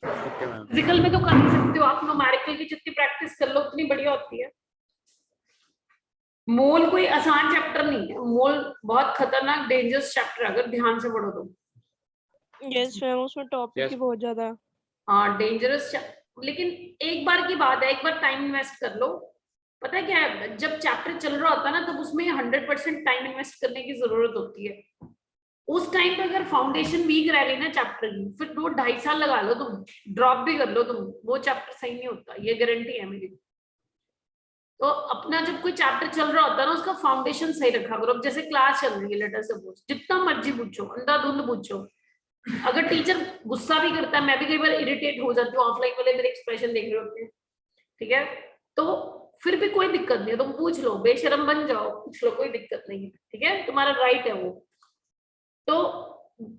Speaker 9: Okay ma'am.
Speaker 1: फिजिकल में तो कर ही सकते हो आप, न्यूमेरिकल की जितनी प्रैक्टिस कर लो उतनी बढ़िया होती है। मोल कोई आसान चैप्टर नहीं है, मोल बहुत खतरनाक डेंजरस चैप्टर है अगर ध्यान से पढ़ो तो।
Speaker 2: यस मैम, उसमें टॉपिक
Speaker 9: Yes.
Speaker 2: ही बहुत ज्यादा।
Speaker 1: हाँ डेंजरस, लेकिन एक बार की बात है, एक बार टाइम इन्वेस्ट कर लो। पता है क्या है, जब चैप्टर चल रहा होता है ना तब उसमें 100% टाइम इन्वेस्ट करने की जरूरत होती है। उस टाइम पे अगर फाउंडेशन वीक रह गई ना चैप्टर की, फिर 2-2.5 साल लगा लो तुम, ड्रॉप भी कर लो तुम, वो चैप्टर सही नहीं होता, ये गारंटी है मेरी। तो अपना जब कोई चैप्टर चल रहा होता है ना उसका फाउंडेशन सही रखा करो। अब जैसे क्लास चल रही है, लेटर सपोज जितना मर्जी पूछो, अंधाधुंध पूछो, अगर टीचर गुस्सा भी करता है, मैं भी कई बार इरिटेट हो जाती हूँ, ऑफलाइन वाले मेरे एक्सप्रेशन देख रहे होते हैं, ठीक है, तो फिर भी कोई दिक्कत नहीं है, तुम पूछ लो, बेशरम बन जाओ, पूछ लो, कोई दिक्कत नहीं है, ठीक है, तुम्हारा राइट है वो। तो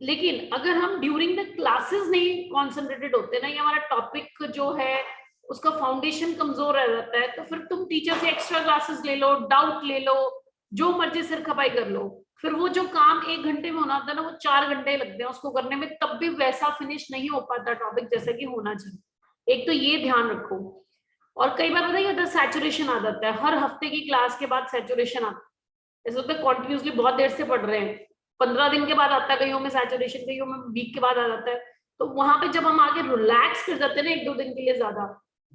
Speaker 1: लेकिन अगर हम ड्यूरिंग द क्लासेस नहीं कॉन्सेंट्रेटेड होते ना, ये हमारा टॉपिक जो है उसका फाउंडेशन कमजोर रह जाता है, तो फिर तुम टीचर से एक्स्ट्रा क्लासेस ले लो, डाउट ले लो, जो मर्जी सिर खपाई कर लो, फिर वो जो काम 1 घंटे में होना होता है ना वो 4 घंटे लगते हैं उसको करने में, तब भी वैसा फिनिश नहीं हो पाता टॉपिक जैसा कि होना चाहिए। एक तो ये ध्यान रखो। और कई बार पता है सैचुरेशन आ जाता है, हर हफ्ते की क्लास के बाद सैचुरेशन आता है, ऐसा होता है कॉन्टिन्यूसली बहुत देर से पढ़ रहे हैं, 15 दिन के बाद आता है, कईयों में सैचुरेशन, कईयों में वीक के बाद आ जाता है। तो वहां पे जब हम आगे रिलैक्स कर जाते हैं ना 1-2 दिन के लिए ज्यादा,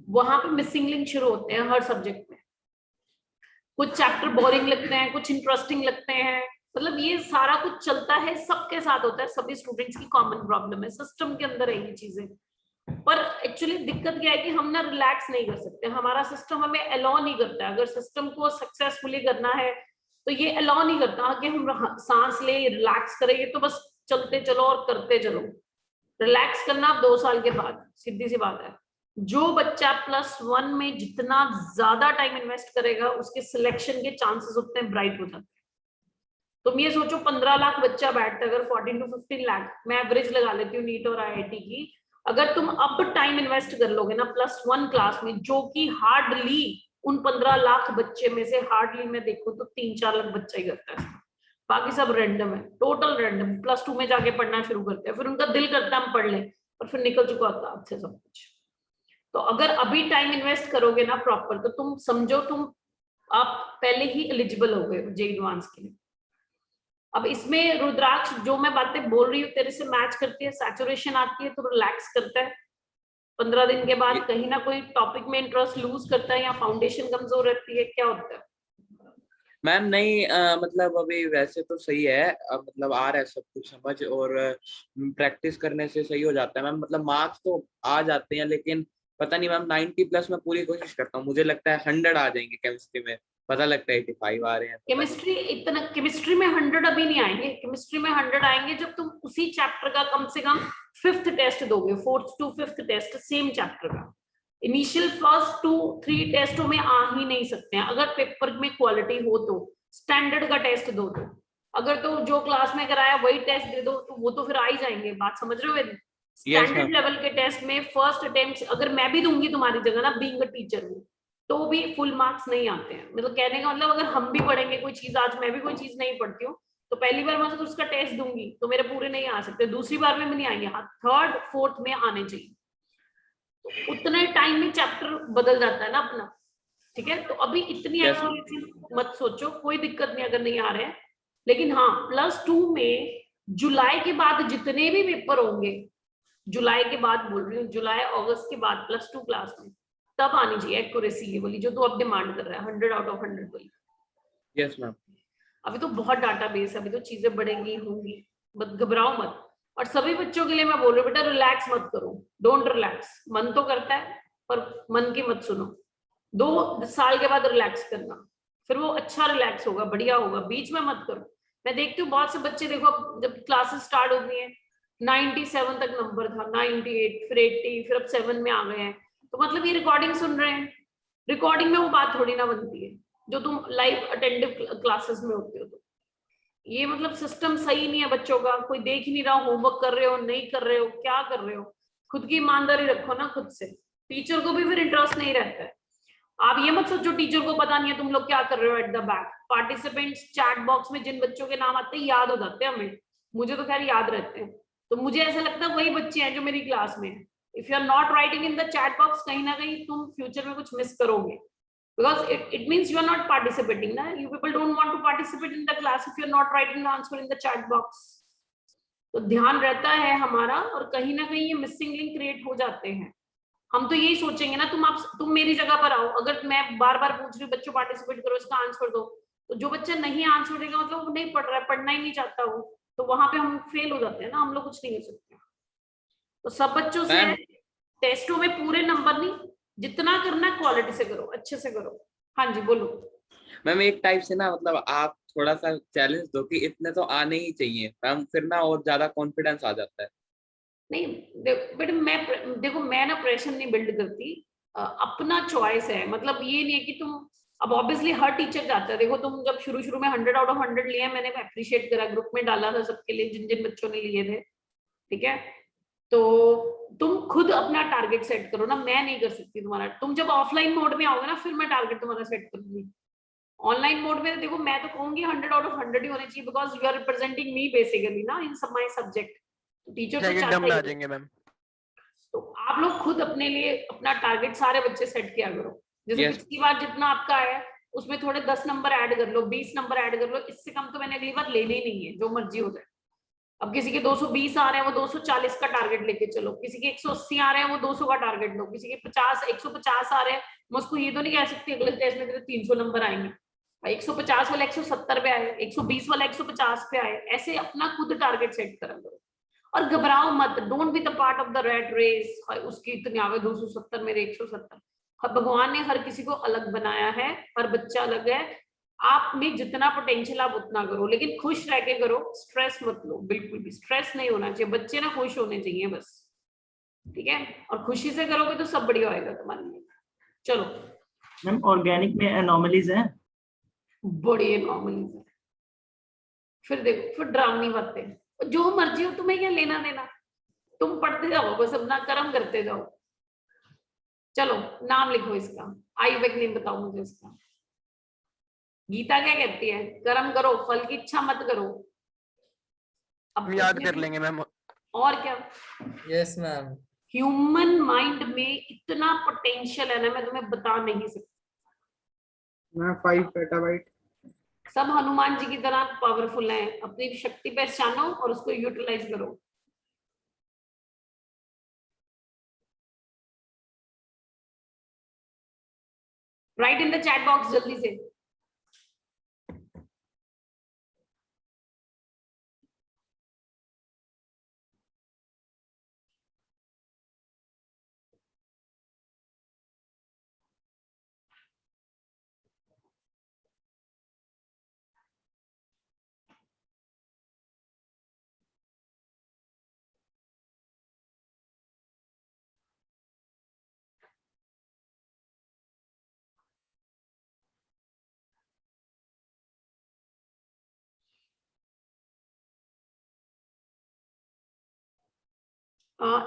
Speaker 1: वहां पे मिसिंग लिंक शुरू होते हैं हर सब्जेक्ट में। कुछ चैप्टर बोरिंग लगते हैं, कुछ इंटरेस्टिंग लगते हैं, मतलब ये सारा कुछ चलता है, सबके साथ होता है, सभी स्टूडेंट्स की कॉमन प्रॉब्लम है, सिस्टम के अंदर है ये चीजें। पर एक्चुअली दिक्कत क्या है कि हम ना रिलैक्स नहीं कर सकते, हमारा सिस्टम हमें अलाउ नहीं करता। अगर सिस्टम को सक्सेसफुली करना है तो ये अलाउ नहीं करता कि हम सांस ले, रिलैक्स करें, ये तो बस चलते चलो और करते चलो। रिलैक्स करना 2 साल के बाद, सीधी सी बात है। जो बच्चा +1 में जितना ज्यादा टाइम इन्वेस्ट करेगा उसके सिलेक्शन के चांसेस उतने ब्राइट हो जाते हैं। तुम ये सोचो 15 लाख बच्चा बैठता है, अगर 14 to 15 लाख मैं एवरेज लगा लेती हूँ नीट और IIT की, अगर तुम अब टाइम इन्वेस्ट कर लोगे ना +1 क्लास में, जो कि हार्डली उन 15 लाख बच्चे में से हार्डली मैं देखूं तो 3-4 लाख बच्चा ही करता है, बाकी सब रैंडम है, टोटल रैंडम। +2 में जाके पढ़ना शुरू करते हैं, फिर उनका दिल करता है हम पढ़ लें, और फिर निकल चुका होता है आपसे सब कुछ। तो अगर अभी टाइम इन्वेस्ट करोगे ना प्रॉपर, तो तुम समझो तुम आप पहले ही एलिजिबल हो गए JEE एडवांस के लिए। अब इसमें रुद्राक्ष जो मैं बातें बोल रही हूँ तेरे से मैच करती है, सैचुरेशन आती है तो रिलैक्स करता है, 15 दिन के बाद कहीं ना कोई टॉपिक में इंटरेस्ट लूज करता है या फाउंडेशन कमजोर रहती है, क्या होता है?
Speaker 9: मैम नहीं मतलब अभी वैसे तो सही है, मतलब आ रहा है सब कुछ समझ, और प्रैक्टिस करने से सही हो जाता है मैम, मतलब मार्क्स तो आ जाते हैं, लेकिन पता नहीं मैम 90 प्लस मैं पूरी कोशिश करता हूँ, मुझे लगता है 100 आ जाएंगे केमिस्ट्री में, पता लगता है 85 आ रहे हैं।
Speaker 1: केमिस्ट्री में 100 अभी नहीं आएंगे, केमिस्ट्री में 100 आएंगे जब तुम उसी चैप्टर का कम से कम 5th टेस्ट दोगे, 4th to 5th test same chapter का। इनिशियल 1st to 3 टेस्टों में आ ही नहीं सकते हैं, अगर पेपर में क्वालिटी हो तो स्टैंडर्ड का टेस्ट दो, तो अगर तो जो क्लास में कराया वही टेस्ट दे दो तो वो तो फिर आ ही जाएंगे, बात समझ रहे हो? स्टैंडर्ड लेवल के टेस्ट में फर्स्ट अटेम्प्ट अगर मैं भी दूंगी तुम्हारी जगह ना, बीइंग अ टीचर हूँ, तो भी फुल मार्क्स नहीं आते हैं। मतलब कहने का मतलब अगर हम भी पढ़ेंगे कोई चीज, आज मैं भी कोई चीज नहीं पढ़ती हूँ तो पहली बार मैं तो उसका टेस्ट दूंगी तो मेरे पूरे नहीं आ सकते, दूसरी बार में भी नहीं आएंगे, हाँ 3rd 4th में आने चाहिए। तो उतने टाइम में चैप्टर बदल जाता है ना अपना, ठीक है? तो अभी इतनी एक्यूरेसी मत सोचो, कोई दिक्कत नहीं अगर नहीं आ रहे हैं, लेकिन हाँ +2 में जुलाई के बाद जितने भी पेपर होंगे, जुलाई के बाद बोल रही हूँ, जुलाई अगस्त के बाद +2 क्लास में तब आनी चाहिए एक्यूरेसी ये वाली जो तो अब डिमांड कर रहा है, 100 out of 100 वाली।
Speaker 9: Yes ma'am.
Speaker 1: अभी तो बहुत डाटाबेस है, अभी तो चीजें बढ़ेंगी होंगी, बस घबराओ मत, और सभी बच्चों के लिए मैं बोल रही हूँ बेटा रिलैक्स मत करो, डोंट रिलैक्स। मन तो करता है पर मन की मत सुनो। 2 साल के बाद रिलैक्स करना, फिर वो अच्छा रिलैक्स होगा, बढ़िया होगा, बीच में मत करो। मैं देखती हूँ बहुत से बच्चे, देखो जब क्लासेस स्टार्ट होती है 97 तक नंबर था, 98, फिर 80, फिर अब 7 में आ गए हैं। तो मतलब ये रिकॉर्डिंग सुन रहे हैं, रिकॉर्डिंग में वो बात थोड़ी ना बनती है जो तुम लाइव अटेंडिव क्लासेस में होते हो। तो ये मतलब सिस्टम सही नहीं है बच्चों का, कोई देख ही नहीं रहा, होमवर्क कर रहे हो नहीं कर रहे हो, क्या कर रहे हो। खुद की ईमानदारी रखो ना खुद से, टीचर को भी फिर इंटरेस्ट नहीं रहता है। आप ये मत सोचो टीचर को पता नहीं है तुम लोग क्या कर रहे हो at the back. Participants chat box में जिन बच्चों के नाम आते हैं याद हो जाते हैं हमें, मुझे तो खैर याद रहते हैं। तो मुझे ऐसा लगता है वही बच्चे हैं जो मेरी क्लास में है। If you are not writing in the chat box, कहीं ना कहीं तुम फ्यूचर में कुछ मिस करोगे, because it means you are not participating na, you people don't want to participate in the class if you are not writing the answer in the chat box। तो ध्यान रहता है हमारा, और कहीं ना कहीं ये मिसिंग लिंक क्रिएट हो जाते हैं। हम तो यही सोचेंगे ना, तुम मेरी जगह पर आओ, अगर मैं बार बार पूछ रही हूँ बच्चों पार्टिसिपेट करो, इसका आंसर दो, तो जो बच्चा नहीं आंसर देगा मतलब वो नहीं पढ़ रहा है, पढ़ना ही नहीं चाहता वो, तो वहां पे हम फेल हो जाते हैं ना, हम लोग कुछ नहीं कर सकते। तो सब बच्चों से टेस्टों में पूरे नंबर नहीं, जितना करना है क्वालिटी से करो, अच्छे से करो। हाँ जी बोलो।
Speaker 9: मैम एक टाइप से ना मतलब आप थोड़ा सा चैलेंज दो कि इतने तो आने ही चाहिए मैम, फिर ना और ज्यादा कॉन्फिडेंस आ जाता है।
Speaker 1: नहीं बेटा मैं ना प्रेशर नहीं बिल्ड करती, अपना चॉइस है। मतलब ये नहीं है कि तुम, अब ऑब्वियसली हर टीचर चाहता है, देखो तुम जब शुरू में 100 आउट ऑफ 100 लिए, मैंने अप्रिशिएट करा, ग्रुप में डाला था सबके लिए जिन जिन बच्चों ने लिए थे, ठीक है। तो तुम खुद अपना टारगेट सेट करो ना, मैं नहीं कर सकती तुम्हारा। तुम जब ऑफलाइन मोड में आओगे ना फिर मैं टारगेट तुम्हारा सेट करूंगी। ऑनलाइन मोड में देखो मैं तो कहूंगी 100 आउट ऑफ 100 ही होने चाहिए, because you are representing me basically ना इन सब माय सब्जेक्ट। टीचर तो चाहता
Speaker 4: एग्जाम में आ
Speaker 1: ही है।
Speaker 4: जाएंगे मैम।
Speaker 1: तो आप लोग खुद अपने लिए अपना टारगेट सारे बच्चे सेट किया करो। जैसे
Speaker 9: Yes.
Speaker 1: पिछली बार जितना आपका आया उसमें थोड़े 10 नंबर ऐड कर लो, 20 नंबर ऐड कर लो, इससे कम तो मैंने अगली बार लेने ही नहीं है, जो मर्जी हो जाए। अब किसी के 220 आ रहे हैं वो 240 का टारगेट लेके चलो, किसी के 180 आ रहे हैं वो 200 का टारगेट लो, किसी के 150 आ रहे हैं, मैं उसको ये तो नहीं कह सकती अगले टेस्ट में तेरे 300 नंबर आएंगे। 150 वाला 170 पे आए, 120 वाला 150 पे आए, ऐसे अपना खुद टारगेट सेट करा करो। और घबराओ मत, don't be the part of the rat race, उसकी इतनी आगे 270 मेरे 170। भगवान ने हर किसी को अलग बनाया है, हर बच्चा अलग है। आप में जितना पोटेंशियल आप उतना करो, लेकिन खुश रह के करो, स्ट्रेस मत लो, बिल्कुल भी स्ट्रेस नहीं होना चाहिए। बच्चे ना खुश होने चाहिए बस, ठीक है। और खुशी से करोगे तो सब बढ़िया होएगा तुम्हारे लिए। चलो
Speaker 8: मैम ऑर्गेनिक में एनोमलीज हैं?
Speaker 1: बड़ी एनोमलीज है। फिर देखो फिर ड्रामनी बातें, जो मर्जी हो, तुम्हें क्या लेना देना, तुम पढ़ते जाओ बस, अपना कर्म करते जाओ। चलो नाम लिखो इसका, आयुर्वेद नेम बताओ मुझे इसका। गीता क्या कहती है? कर्म करो फल की इच्छा मत करो। अब
Speaker 4: हम याद
Speaker 1: इसमें
Speaker 4: कर लेंगे मैम।
Speaker 1: और क्या,
Speaker 3: यस मैम।
Speaker 1: ह्यूमन माइंड में इतना पोटेंशियल है ना, मैं तुम्हें बता नहीं सकती।
Speaker 7: मैं 5 पेटाबाइट।
Speaker 1: सब हनुमान जी की तरह पावरफुल हैं, अपनी शक्ति पहचानो और उसको यूटिलाइज करो। Right in the chat box जल्दी से।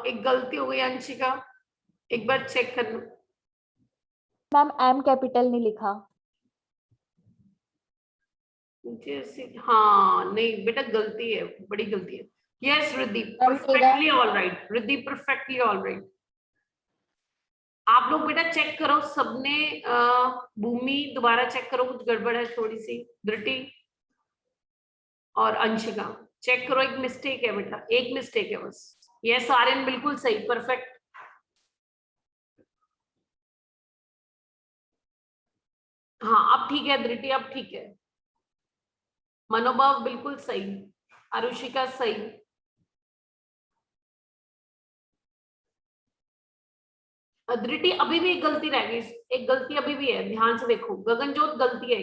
Speaker 1: एक गलती हो गई अंशिका, एक बार चेक कर लो।
Speaker 12: मैम एम कैपिटल नहीं लिखा।
Speaker 1: हाँ नहीं बेटा गलती है, बड़ी गलती है। Yes Riddhi perfectly all right, Riddhi perfectly all right. आप लोग बेटा चेक करो सबने, भूमि दोबारा चेक करो, कुछ गड़बड़ है थोड़ी सी। धृति और अंशिका चेक करो, एक मिस्टेक है बेटा, एक मिस्टेक है बस। यस आर्यन बिल्कुल सही, परफेक्ट। हाँ अब ठीक है धृति, अब ठीक है। मनोभाव बिल्कुल सही, आरुषिका सही, अदृति अभी भी एक गलती रह गई, एक गलती अभी भी है, ध्यान से देखो। गगनजोत गलती है,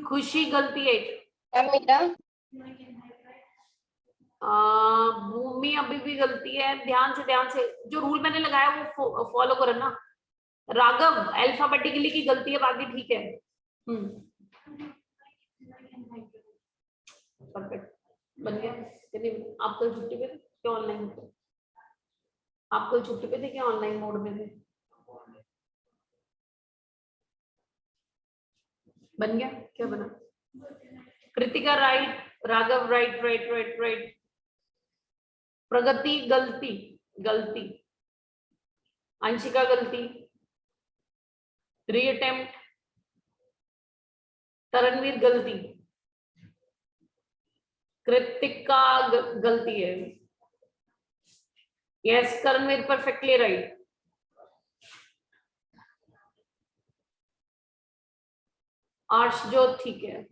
Speaker 1: खुशी गलती है,
Speaker 6: मेरा
Speaker 1: भूमि अभी भी गलती है। ध्यान से जो रूल मैंने लगाया वो फॉलो करो ना। राघव अल्फाबेटिकली की गलती है, बाकी ठीक है। परफेक्ट, बन गया। आप कल छुट्टी पे थे क्या, ऑनलाइन थे? आप कल छुट्टी पे थे क्या, ऑनलाइन मोड में थे? बन गया, क्या बना? Kritika right, Raghav right right right right. Pragati गलती, अंशिका गलती, रीअटेम्प्ट, तरणवीर गलती, कृतिका गलती है। Yes Karanveer perfectly right. Arshjot ठीक है।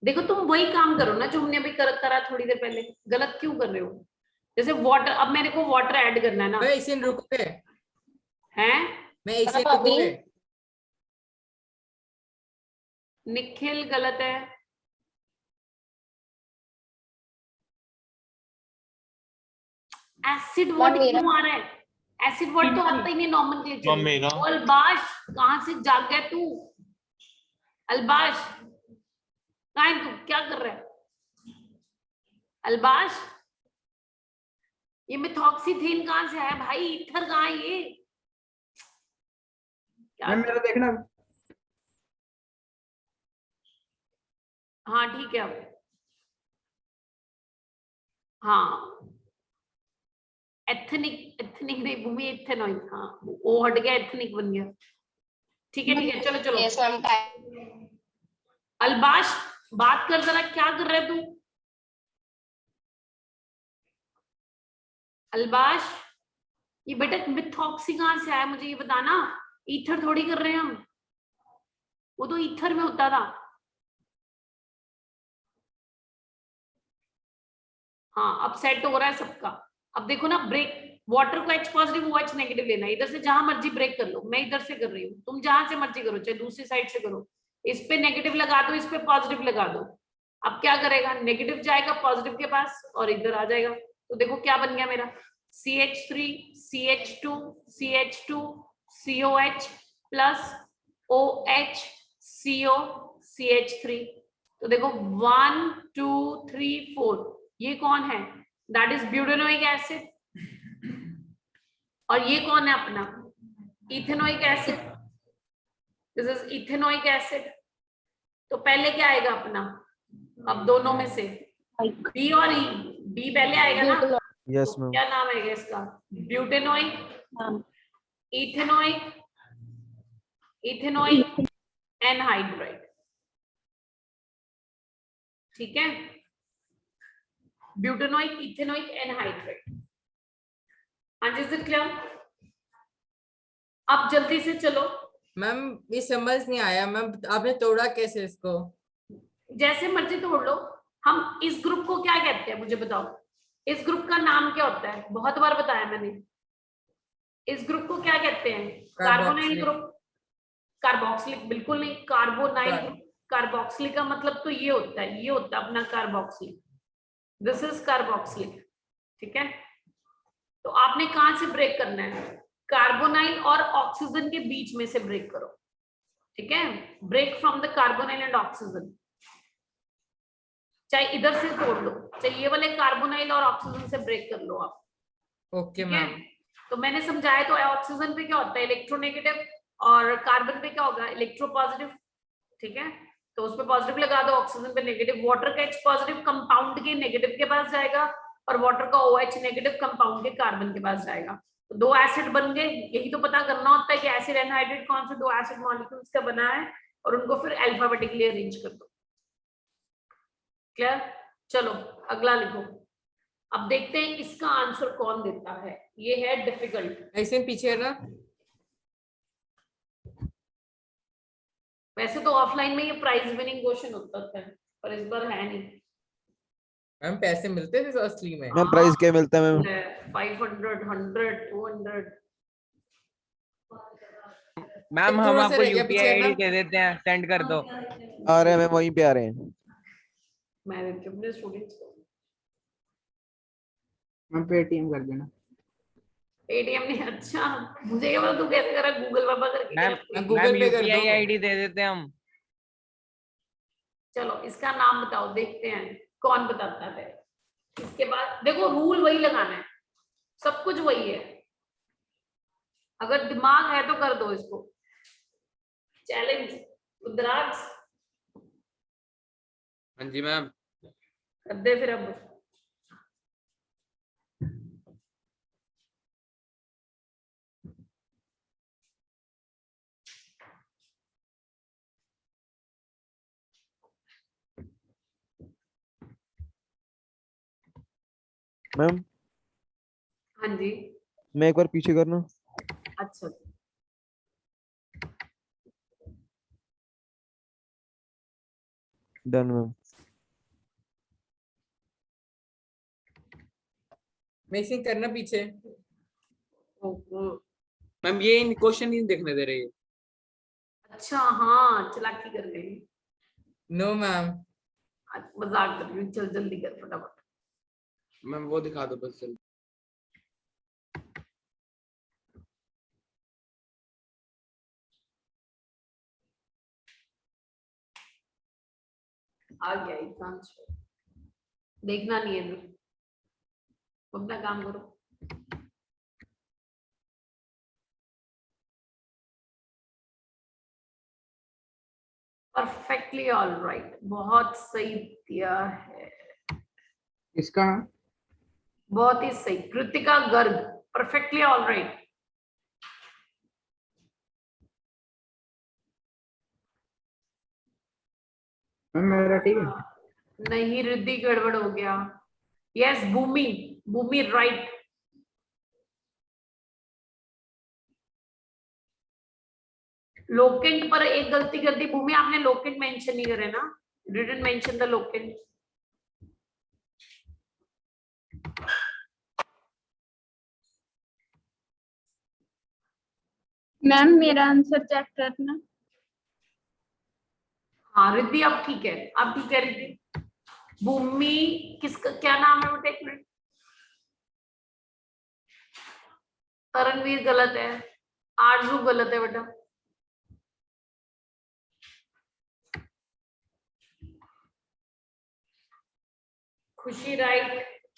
Speaker 1: देखो तुम वही काम करो ना जो हमने अभी करा थोड़ी देर पहले, गलत क्यों कर रहे हो? जैसे वाटर, अब मेरे को वाटर ऐड करना है ना।
Speaker 3: मैं इसी रुकोगे
Speaker 1: हैं?
Speaker 3: मैं इसी रुकोगे।
Speaker 1: निखिल गलत है। एसिड वर्ड क्यों आ रहा है? एसिड वर्ड तो आता ही नहीं नॉमेनक्लेचर में। अल्बाश कहां से जाग गया तू? अल्बाश कहाँ है तू, क्या कर रहा है अल्बाश? ये मिथॉक्सीथेन कहाँ से आया भाई? ईथर कहाँ है ये?
Speaker 7: मैम मेरा देखना।
Speaker 1: हाँ ठीक है। अब हाँ एथनिक नहीं भूमि, एथेनॉइक। हाँ वो हट गया, एथनिक बन गया। ठीक है चलो
Speaker 6: यस मैम।
Speaker 1: अल्बाश बात कर जरा, क्या कर रहे तू? अल्बाश ये बेटा मिथॉक्सी कहाँ से आया, मुझे ये बताना। ईथर थोड़ी कर रहे हैं हम, वो तो ईथर में होता था। हाँ अब सेट हो रहा है सबका। अब देखो ना, ब्रेक वाटर को H पॉजिटिव OH नेगेटिव लेना है। इधर से जहां मर्जी ब्रेक कर लो, मैं इधर से कर रही हूँ, तुम जहां से मर्जी करो, चाहे दूसरी साइड से करो। इस पे नेगेटिव लगा दो, इस पे पॉजिटिव लगा दो। अब क्या करेगा, नेगेटिव जाएगा पॉजिटिव के पास और इधर आ जाएगा। तो देखो क्या बन गया मेरा, CH3 CH2 CH2 COH plus OH CO CH3। तो देखो 1 2 3 4, ये कौन है? That is butanoic acid. और ये कौन है अपना? Ethanoic acid. This is ethanoic acid. तो पहले क्या आएगा अपना, अब दोनों में से बी और ई? बी पहले आएगा ना।
Speaker 5: यस
Speaker 1: तो
Speaker 5: मैम।
Speaker 1: क्या नाम आएगा इसका? Butanoic, ethanoic, ethanoic anhydride. ठीक है, ब्यूटेनोइक इथेनोइक एनहाइड्राइड। हाँ जी, इज इट क्लियर? अब जल्दी से चलो।
Speaker 3: मैम ये समझ नहीं आया मैम, आपने तोड़ा कैसे इसको?
Speaker 1: जैसे मर्जी तोड़ लो। हम इस ग्रुप को क्या कहते हैं मुझे बताओ? इस ग्रुप का नाम क्या होता है? बहुत बार बताया मैंने। इस ग्रुप को क्या कहते हैं? Carbonyl group. कार्बोक्सिलिक बिल्कुल नहीं, कार्बोनाइल ग्रुप। कार्बोक्सिलिक का मतलब तो ये होता है, ये होता है अपना कार्बोक्सिलिक। This is carboxylic. ठीक है, तो आपने कहां से ब्रेक करना है? कार्बोनाइल और ऑक्सीजन के बीच में से ब्रेक करो। ठीक है, break from the carbonyl and oxygen. चाहे इधर से तोड़ लो, चाहे ये वाले कार्बोनाइल और ऑक्सीजन से ब्रेक कर लो आप।
Speaker 3: Okay ma'am.
Speaker 1: तो मैंने समझाया, तो ऑक्सीजन पे क्या होता है? इलेक्ट्रोनेगेटिव, और कार्बन पे क्या होगा? इलेक्ट्रोपॉजिटिव। ठीक है, तो उस पे पॉजिटिव लगा दो, ऑक्सीजन पे नेगेटिव। वाटर का H पॉजिटिव कंपाउंड के नेगेटिव के पास जाएगा, और वाटर का OH नेगेटिव कंपाउंड के कार्बन के पास जाएगा। तो दो एसिड बन गए। यही तो पता करना होता है कि एसिड एनहाइड्रेट कौन से दो एसिड मॉलिक्यूल्स का बना है, और उनको फिर अल्फाबेटिकली अरेंज कर दो। क्लियर? चलो अगला लिखो। अब देखते हैं इसका आंसर कौन देता है। ये है डिफिकल्ट।
Speaker 3: ऐसे पीछे है ना।
Speaker 1: वैसे तो ऑफलाइन में ये प्राइज विनिंग क्वेश्चन होता था, पर इस बार है नहीं।
Speaker 3: मैम पैसे मिलते थे असली में?
Speaker 5: मैम प्राइस क्या मिलता है मैम?
Speaker 1: 500, 100, 200।
Speaker 3: मैम हम आपको यूपीआई आईडी दे
Speaker 9: देते हैं, सेंड कर दो।
Speaker 5: आ रहे हैं मैम, वहीं पे आ रहे हैं।
Speaker 1: मैं देती हूँ अपने स्टूडेंट्स को।
Speaker 7: मैम पेटीएम कर देना।
Speaker 1: पेटीएम नहीं, अच्छा मुझे क्या पता तू कैसे करा, गूगल पापा करके
Speaker 9: मैम
Speaker 1: करा।
Speaker 3: गूगल पे कर दो।
Speaker 9: आईडी दे देते हैं हम।
Speaker 1: चलो इसका नाम बताओ, देखते हैं कौन बताता है। इसके बाद देखो रूल वही लगाना है, सब कुछ वही है। अगर दिमाग है तो कर दो इसको। चैलेंज रुद्राक्ष
Speaker 9: हाँ जी मैम।
Speaker 1: कर दे फिर अब।
Speaker 5: मैम
Speaker 1: हाँ जी,
Speaker 5: मैं एक बार पीछे करना।
Speaker 1: अच्छा
Speaker 5: डन मैम।
Speaker 3: मिक्सिंग करना पीछे।
Speaker 9: मैम ये क्वेश्चन नहीं देखने दे रही है।
Speaker 1: अच्छा हाँ, चालाकी कर रही है।
Speaker 3: No ma'am.
Speaker 1: मजाक कर रही हूँ, चल जल्दी कर फटाफट।
Speaker 9: मैम वो दिखा दो बस जल्दी।
Speaker 1: आ गया एग्जाम, देखना नहीं है तुम, अपना काम करो। परफेक्टली ऑल राइट, बहुत सही दिया है।
Speaker 7: इसका
Speaker 1: बहुत ही सही, Kritika Garg, perfectly all right.
Speaker 7: Ma'am मेरा ठीक है।
Speaker 1: नहीं रिद्धि गड़बड़ हो गया। यस भूमि, भूमि राइट। लोकेंट पर एक गलती कर दी भूमि, आपने लोकेंट मेंशन नहीं करे ना, didn't mention the locant.
Speaker 10: Ma'am मेरा आंसर चेक करना।
Speaker 1: हाँ रिद्धि अब ठीक है, अब ठीक है रिद्धि। भूमि किसका क्या नाम है बेटा, एक मिनट। तरणवीर गलत है, आरजू गलत है बेटा। खुशी राइट,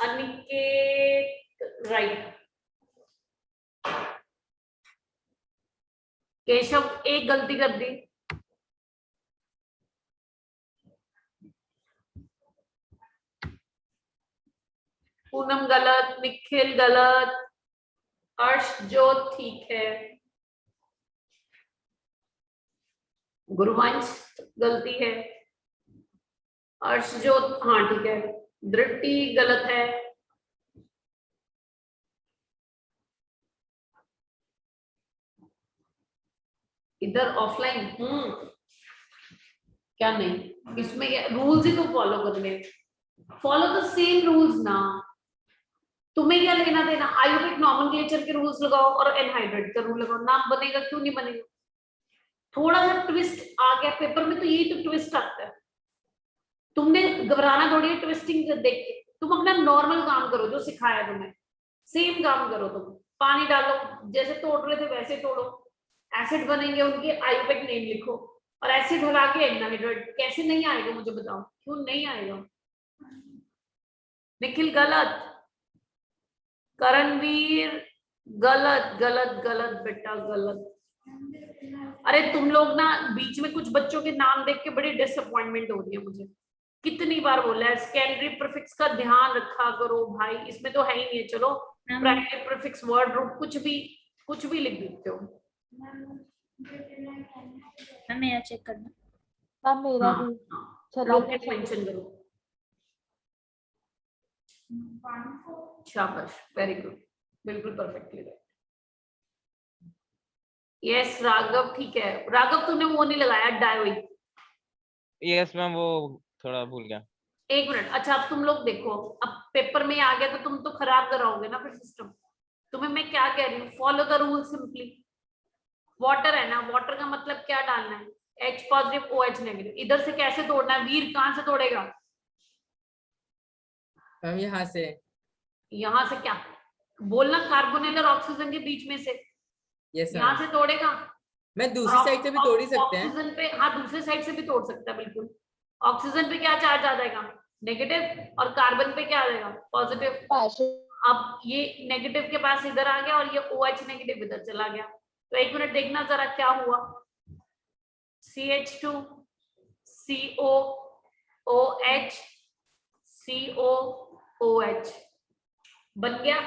Speaker 1: अनिकेत राइट। केशव एक गलती कर दी। पूनम गलत, निखिल गलत, अर्शजोत ठीक है, गुरुवंश गलती है, अर्शजोत हाँ ठीक है, दृष्टि गलत है, इधर ऑफलाइन क्या नहीं, इसमें रूल्स ही तो फॉलो करने, फॉलो द सेम रूल्स ना। तुम्हें क्या लेना देना, आयोटिक नॉमेनक्लेचर के रूल्स लगाओ और एनहाइड्रेट का रूल लगाओ, नाम बनेगा क्यों नहीं बनेगा। थोड़ा सा ट्विस्ट आ गया पेपर में तो यही तो ट्विस्ट आता है। तुमने घबराना थोड़ी है ट्विस्टिंग देख के, तुम अपना नॉर्मल काम करो जो सिखाया तुम्हें, सेम काम करो। तुम पानी डालो, जैसे तोड़ रहे थे वैसे तोड़ो, एसिड बनेंगे उनके आयोटिक नेम लिखो, और एसिड हरा के एनहाइड्रेट। कैसे नहीं आएगा मुझे बताओ, क्यों नहीं आएगा। निखिल गलत, करणवीर गलत गलत गलत बेटा गलत। अरे तुम लोग ना बीच में कुछ बच्चों के नाम देख के बड़ी डिसअपॉइंटमेंट हो रही है मुझे, कितनी बार बोला है सेकेंडरी प्रीफिक्स का ध्यान रखा करो भाई, इसमें तो है ही नहीं है। चलो प्राइमरी प्रीफिक्स वर्ड रूट कुछ भी लिख देते हो।
Speaker 12: मेरा चेक करना। मैम मेरा भी चला
Speaker 1: लोकेट मेंशन करो। शाबाश, वेरी गुड, बिल्कुल परफेक्टली राइट। यस राघव ठीक है। राघव तूने वो नहीं लगाया डायोइक।
Speaker 9: यस मैम वो थोड़ा भूल गया।
Speaker 1: एक मिनट, अच्छा अब तुम लोग देखो, अब पेपर में आ गया तो तुम तो खराब कराओगे ना फिर सिस्टम। तुम्हें मैं क्या कह रही हूँ, follow the rule simply. Water है ना, वाटर का मतलब क्या डालना है, H पॉजिटिव OH नेगेटिव। इधर से कैसे तोड़ना है, वीर कहाँ से तोड़ेगा,
Speaker 3: मैम यहाँ से।
Speaker 1: यहाँ से क्या बोलना, कार्बोनिल और ऑक्सीजन के बीच में से,
Speaker 3: यस
Speaker 1: यहाँ
Speaker 3: मैम।
Speaker 1: से तोड़ेगा।
Speaker 3: मैं दूसरी साइड से भी तोड़ ही सकते हैं।
Speaker 1: ऑक्सीजन पे, हाँ दूसरे साइड से भी तोड़ सकता है बिल्कुल। ऑक्सीजन पे क्या चार्ज आ जाएगा, नेगेटिव, और कार्बन पे क्या आ जाएगा, पॉजिटिव। अब ये नेगेटिव के पास इधर आ गया और ये OH नेगेटिव इधर चला गया। तो एक मिनट देखना जरा क्या हुआ, CH2 CO OH CO OH बन गया।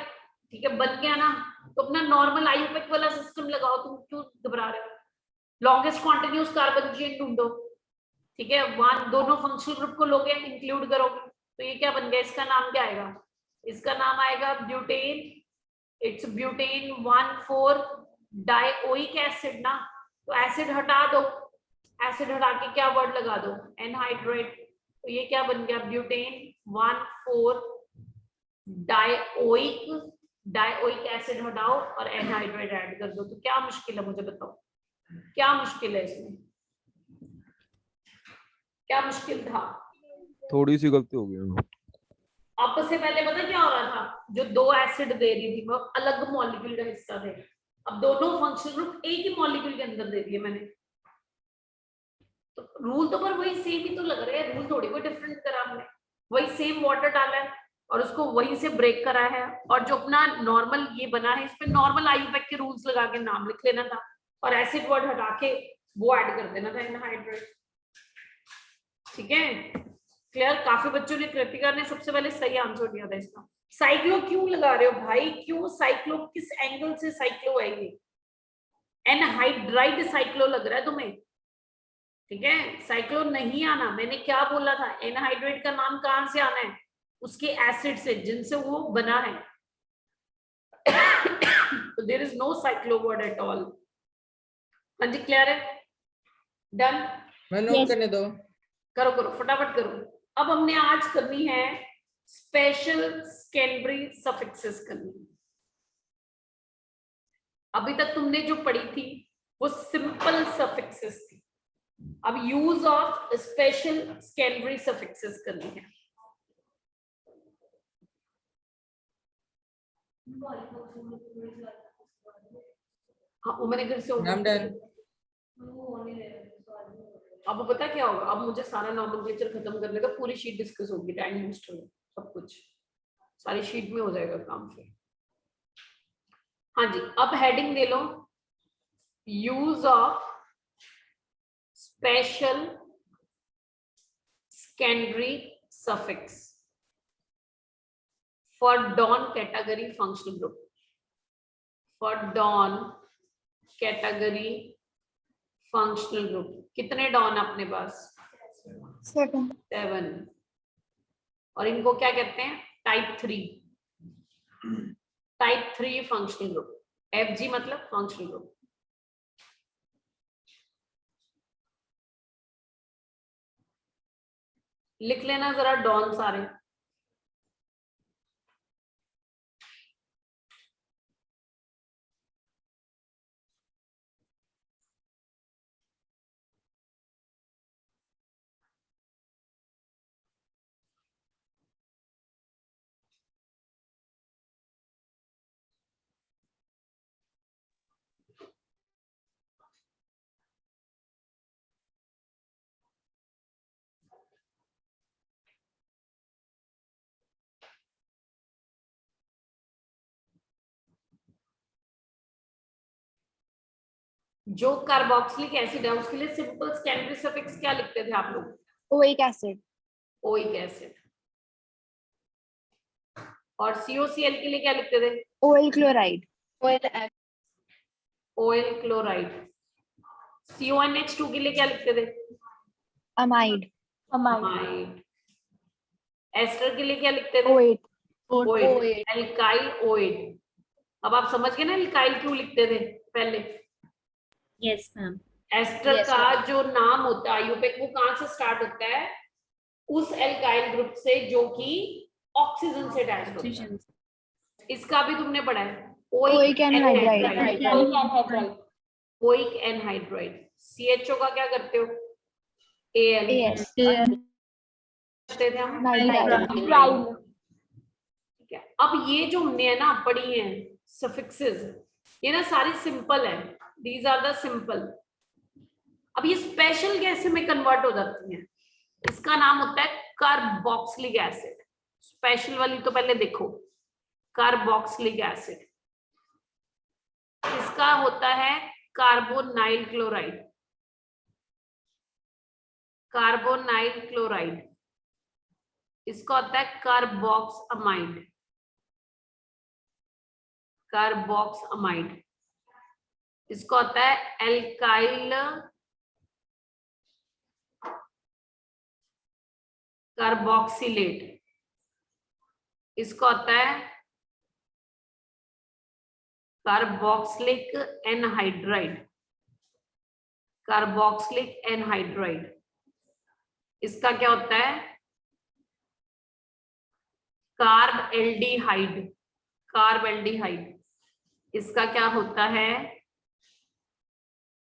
Speaker 1: ठीक है, बन गया ना, तो अपना नॉर्मल आयुपेक वाला सिस्टम लगाओ, तुम क्यों घबरा रहे हो। लॉन्गेस्ट कॉन्टिन्यूस कार्बन चेन ढूंढो। ठीक है, वन दोनों फंक्शनल ग्रुप को लोगे, इंक्लूड करोगे, तो ये क्या बन गया, इसका नाम क्या आएगा, इसका नाम आएगा butane. It's butane 1,4 dioic acid ना। तो एसिड हटा दो, एसिड हटा के क्या वर्ड लगा दो, एनहाइड्रेट। तो ये क्या बन गया, ब्यूटेन 1,4 डाइओइक, डाइओइक एसिड हटाओ और एनहाइड्रेट ऐड कर दो। तो क्या मुश्किल है मुझे बताओ, क्या मुश्किल है इसमें, क्या मुश्किल था।
Speaker 5: थोड़ी सी गलती हो गई।
Speaker 1: अब से पहले पता क्या हो रहा था, जो दो एसिड दे रही थी वो अलग मॉलिक्यूल का हिस्सा थे, अब दोनों फंक्शनल ग्रुप एक ही मॉलिक्यूल के अंदर दे दिए मैंने। तो रूल तो पर वही सेम ही तो लग रहा है, रूल थोड़ी कोई डिफरेंट करा हमने, वही सेम वाटर डाला है और उसको वहीं से ब्रेक करा है। और जो अपना नॉर्मल ये बना है, इस पे नॉर्मल आयुपेक के रूल्स लगा के नाम लिख लेना था और एसिड वर्ड हटा के वो ऐड कर देना था, एनहाइड्रेट। ठीक है, क्लियर। काफी बच्चों ने, कृतिका ने सबसे पहले सही आंसर दिया था इसका। साइक्लो क्यों लगा रहे हो भाई, क्यों साइक्लो, किस एंगल से साइक्लो है ये, एनहाइड्राइड साइक्लो लग रहा है तुम्हें। ठीक है, साइक्लो नहीं आना, मैंने क्या बोला था, एनहाइड्रेट का नाम कहां से आना है, उसके एसिड से जिनसे वो बना है। तो there is no cyclo word at all. हाँ जी, क्लियर है, डन।
Speaker 3: मैं नोट करने दो।
Speaker 1: करो करो फटाफट करो। अब हमने आज करनी है स्पेशल सेकेंडरी सफिक्सेस करनी है। अभी तक तुमने जो पढ़ी थी वो सिंपल सफिक्सेस थी, अब use of special secondary suffixes करनी है। हाँ, वो मैंने घर से
Speaker 3: नाम डन।
Speaker 1: अब पता क्या होगा, अब मुझे सारा नॉमेनक्लेचर खत्म करने का, पूरी शीट डिस्कस होगी, टाइम वेस्ट होगा, सब कुछ सारी शीट में हो जाएगा काम फिर। हाँ जी, अब हेडिंग दे लो, use of special secondary suffix for don category functional group, for don category functional group. कितने डॉन अपने पास, 7। और इनको क्या कहते हैं, type 3, type 3 functional group. FG मतलब फंक्शनल ग्रुप। लिख लेना जरा डॉन सारे। जो कार्बोक्सिलिक एसिड है उसके लिए सिंपल सेकेंडरी सफिक्स क्या लिखते थे आप लोग,
Speaker 6: ओइक एसिड,
Speaker 1: ओइक एसिड। और COCl के लिए क्या लिखते थे,
Speaker 6: oil chloride,
Speaker 1: oil chloride. CONH2 के लिए क्या लिखते थे,
Speaker 6: अमाइड,
Speaker 1: अमाइड। एस्टर के लिए क्या लिखते थे,
Speaker 6: ओएट,
Speaker 1: ओएट, एल्काइल ओएट। अब आप समझ गए ना एल्काइल क्यों लिखते थे पहले।
Speaker 12: Yes ma'am.
Speaker 1: एस्टर
Speaker 6: Yes,
Speaker 1: का
Speaker 6: ma'am.
Speaker 1: जो नाम होता है आयुपेक, वो कहां से स्टार्ट होता है, उस एल्काइल ग्रुप से जो कि ऑक्सीजन से अटैच होता है। इसका भी तुमने पढ़ा है, oic anhydride. Oic anhydride. CHO का क्या करते हो? AL करते थे हम। ठीक है, अब ये जो हमने है ना पढ़ी है सफिक्सेस, ये ना सारी सिंपल है, दीज आर द सिंपल। अब ये स्पेशल कैसे में कन्वर्ट हो जाती हैं, इसका नाम होता है कार्बोक्सिलिक एसिड। स्पेशल वाली तो पहले देखो, कार्बोक्सिलिक एसिड, इसका होता है कार्बोनाइल क्लोराइड। कार्बोनाइल क्लोराइड, इसका होता है कार्बोक्सअमाइड। कार्बोक्सअमाइड, इसका होता है एल्काइल कार्बोक्सिलेट। इसका होता है कार्बोक्सिलिक एनहाइड्राइड। कार्बोक्सिलिक एनहाइड्राइड, इसका क्या होता है? Carb aldehyde. कार्ब एल्डिहाइड, इसका क्या होता है?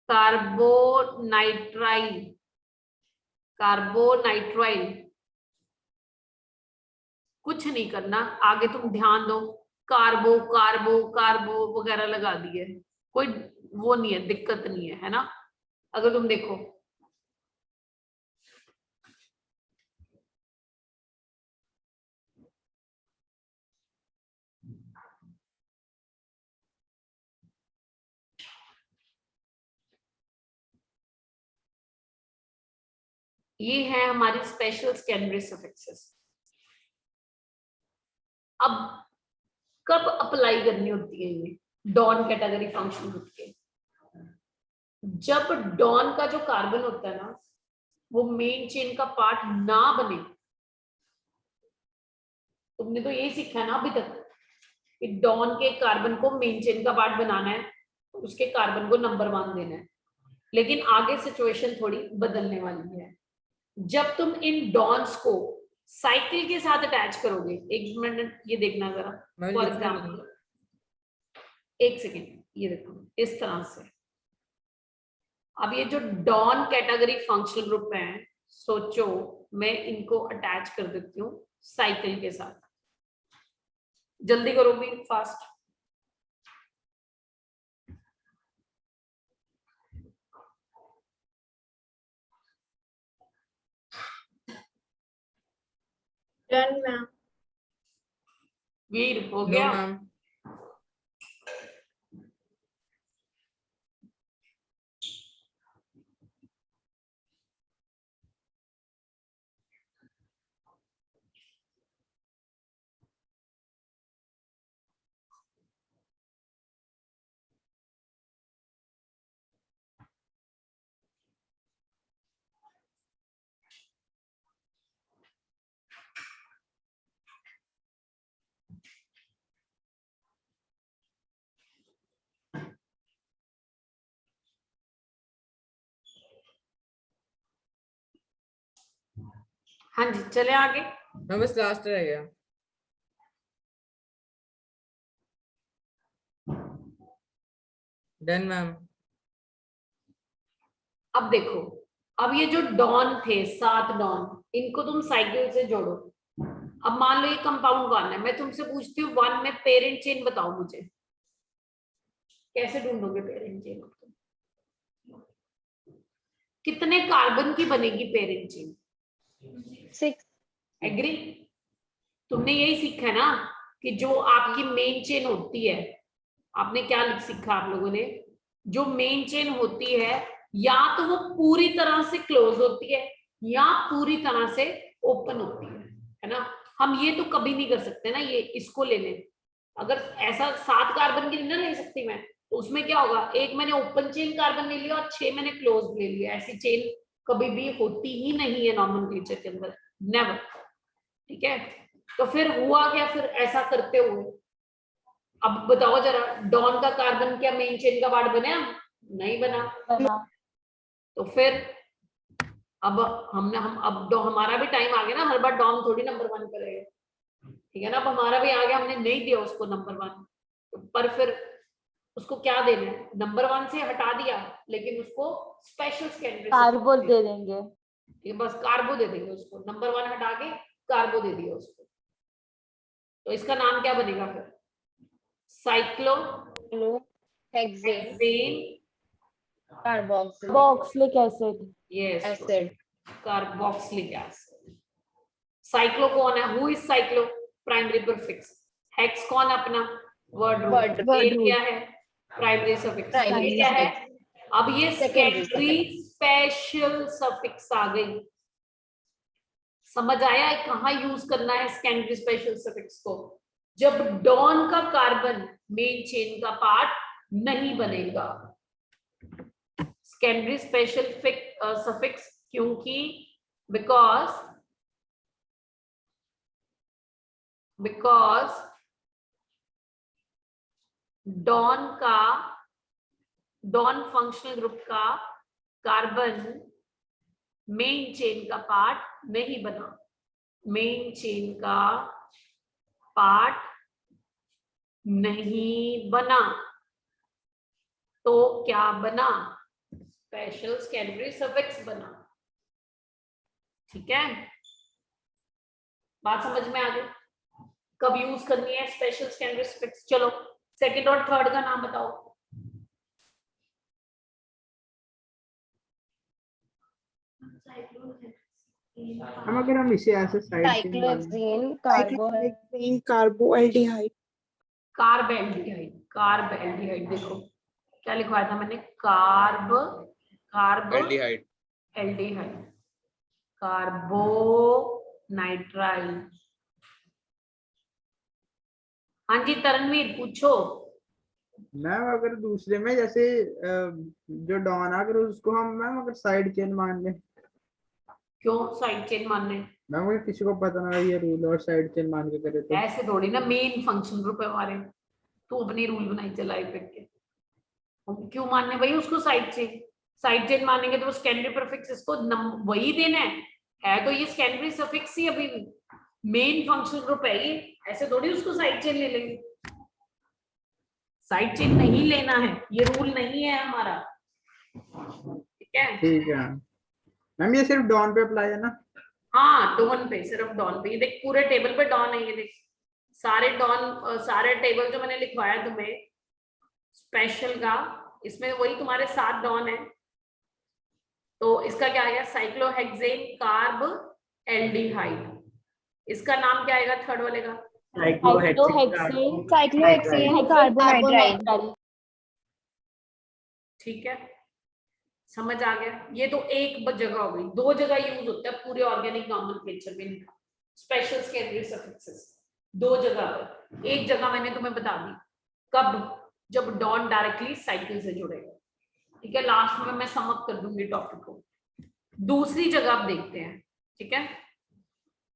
Speaker 1: कार्बोनाइट्राइल। कार्बोनाइट्राइल, कुछ नहीं करना, आगे तुम ध्यान दो, कार्बो कार्बो कार्बो वगैरह लगा दिए, कोई वो नहीं है, दिक्कत नहीं है, है ना? अगर तुम देखो ये है हमारी स्पेशल सेकेंडरी सफिक्सेस। अब कब अप्लाई करनी होती है ये डॉन कैटेगरी फंक्शन ग्रुप के? जब डॉन का जो कार्बन होता है ना वो मेन चेन का पार्ट ना बने। तुमने तो यही सीखा है ना अभी तक कि डॉन के कार्बन को मेन चेन का पार्ट बनाना है, उसके कार्बन को नंबर 1 देना है, लेकिन आगे सिचुएशन थोड़ी बदलने वाली है। जब तुम इन डॉन्स को साइकिल के साथ अटैच करोगे, एक मिनट ये देखना जरा, फॉर एग्जाम्पल एक सेकेंड, ये देखो इस तरह से। अब ये जो डॉन कैटेगरी फंक्शनल ग्रुप है, सोचो मैं इनको अटैच कर देती हूँ साइकिल के साथ। जल्दी करो भी, फास्ट।
Speaker 12: Done ma'am.
Speaker 1: वीर हो गया?
Speaker 3: मैम।
Speaker 1: हाँ जी, चले आगे।
Speaker 3: मैं बस लास्ट रह गया। Done ma'am.
Speaker 1: अब देखो, अब ये जो डॉन थे 7 डॉन, इनको तुम साइकिल से जोड़ो। अब मान लो ये कंपाउंड 1 है, मैं तुमसे पूछती हूँ 1 में पेरेंट चेन बताओ मुझे, कैसे ढूंढोगे पेरेंट चेन? कितने कार्बन की बनेगी पेरेंट चेन?
Speaker 6: 6।
Speaker 1: एग्री? तुमने यही सीखा है ना कि जो आपकी मेन चेन होती है, आपने क्या सीखा आप लोगों ने? जो मेन चेन होती है या तो वो पूरी तरह से क्लोज होती है या पूरी तरह से ओपन होती है ना? हम ये तो कभी नहीं कर सकते ना, ये इसको ले लें। अगर ऐसा 7 कार्बन की नहीं ले सकती मैं, तो उसमें क्या होगा, एक मैंने ओपन चेन कार्बन ले लिया और 6 मैंने क्लोज ले लिया। ऐसी चेन कभी भी होती ही नहीं है नॉमेनक्लेचर के अंदर, नेवर। ठीक है, तो फिर हुआ क्या फिर ऐसा करते हुए? अब बताओ जरा, डॉन का कार्बन क्या मेन चेन का पार्ट बना? नहीं बना। तो फिर अब हमारा भी टाइम आ गया ना, हर बार डॉन थोड़ी नंबर 1 करेगा, ठीक है ना। अब हमारा भी आ गया, हमने नहीं दिया उसको नंबर 1, पर फिर उसको क्या देना है, नंबर 1 से हटा दिया, लेकिन उसको स्पेशल सेकेंडरी
Speaker 12: कार्बो दे देंगे।
Speaker 1: ये बस कार्बो दे देंगे उसको, नंबर 1 हटा के कार्बो दे दिया उसको, तो इसका नाम क्या बनेगा फिर, cyclo
Speaker 6: hexane carboxylic
Speaker 12: carboxylic acid.
Speaker 1: Yes,
Speaker 6: acid.
Speaker 1: Carboxylic acid. Cyclo कौन है, who is cyclo, primary prefix. Hex कौन अपना वर्ड रूट, ये क्या है प्राइमरी सफिक्स, ये क्या है। अब ये सेकेंडरी स्पेशल सफिक्स आ गई, समझ आया है कहाँ यूज करना है सेकेंडरी स्पेशल सफिक्स को, जब डॉन का कार्बन मेन चेन का पार्ट नहीं बनेगा। सेकेंडरी स्पेशल सफिक्स क्योंकि बिकॉज डॉन फंक्शनल ग्रुप का कार्बन मेन चेन का पार्ट नहीं बना, मेन चेन का पार्ट नहीं बना, तो क्या बना, स्पेशल सेकेंडरी सफिक्स बना। ठीक है, बात समझ में आ गई, कब यूज करनी है स्पेशल सेकेंडरी सफिक्स। चलो सेकंड और थर्ड का नाम बताओ।
Speaker 7: हम अगर हम इसे ऐसे साइड
Speaker 6: साइक्लोहेक्सेन कार्बो
Speaker 11: कार्बोएल्डिहाइड।
Speaker 1: कार्बेल्डिहाइड देखो क्या लिखवाया था मैंने,
Speaker 9: एल्डिहाइड
Speaker 1: एल्डिहाइड, कार्बो नाइट्राइल। हाँ जी तरणवीर पूछो।
Speaker 7: मैम अगर दूसरे में जैसे जो डॉन अगर उसको हम मैम अगर साइड चेन मान लें।
Speaker 1: क्यों साइड चेन मानने,
Speaker 7: मैम अगर किसी को पता ना ये रूल और साइड चेन मान के करे तो
Speaker 1: ऐसे थोड़ी ना, मेन फंक्शन ग्रुप है हमारे, तू अपनी रूल बनाई चलाई फिर के। क्यों मानने भाई उसको साइड चेन मानेंगे तो वो सेकेंडरी प्रीफिक्स इसको वही देना है तो ये सेकेंडरी सफिक्स ही अभी मेन फंक्शनल ग्रुप है ये, ऐसे थोड़ी उसको साइड चेन ले लेंगे, साइड चेन नहीं लेना है, ये रूल नहीं है हमारा। ठीक है,
Speaker 7: ठीक है मैम, ये सिर्फ डॉन पे अप्लाई है ना।
Speaker 1: हाँ डॉन पे, सिर्फ डॉन पे। ये देख पूरे टेबल पे डॉन है, ये देख सारे डॉन, सारे टेबल जो मैंने लिखवाया तुम्हें स्पेशल का, इसमें वही तुम्हारे 7 डॉन है। तो इसका क्या आएगा, साइक्लोहेक्सेन कार्ब एल्डिहाइड। इसका नाम क्या आएगा थर्ड वाले का,
Speaker 6: साइक्लोहेक्सेन कार्बोनाइट्राइल।
Speaker 1: ठीक है समझ आ गया। ये तो एक जगह हो गई, 2 जगह यूज होता है पूरे ऑर्गेनिक नॉमेनक्लेचर में लिखा स्पेशल सेकेंडरी सफिक्सेस, 2 जगह पर। एक जगह मैंने तुम्हें बता दी कब, जब डॉन डायरेक्टली साइकिल से जुड़ेगा। ठीक है, लास्ट में मैं सम अप कर दूंगी टॉपिक को। दूसरी जगह आप देखते हैं, ठीक है,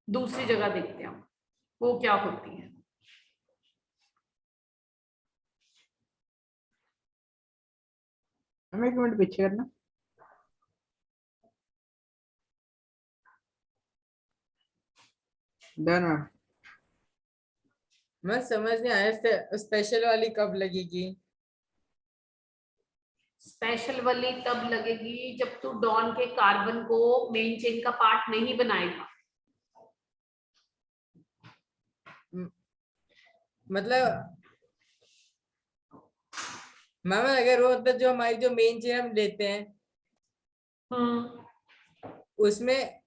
Speaker 1: दूसरी जगह देखते हैं वो क्या होती है।
Speaker 7: हमें 1 मिनट पीछे करना। Done ma'am.
Speaker 3: मैं समझ नहीं आया स्पेशल वाली कब लगेगी।
Speaker 1: स्पेशल वाली तब लगेगी जब तू डॉन के कार्बन को मेन चेन का पार्ट नहीं बनाएगा।
Speaker 3: मतलब मैम अगर वो मतलब जो हमारी जो मेन चेन हम लेते हैं उसमें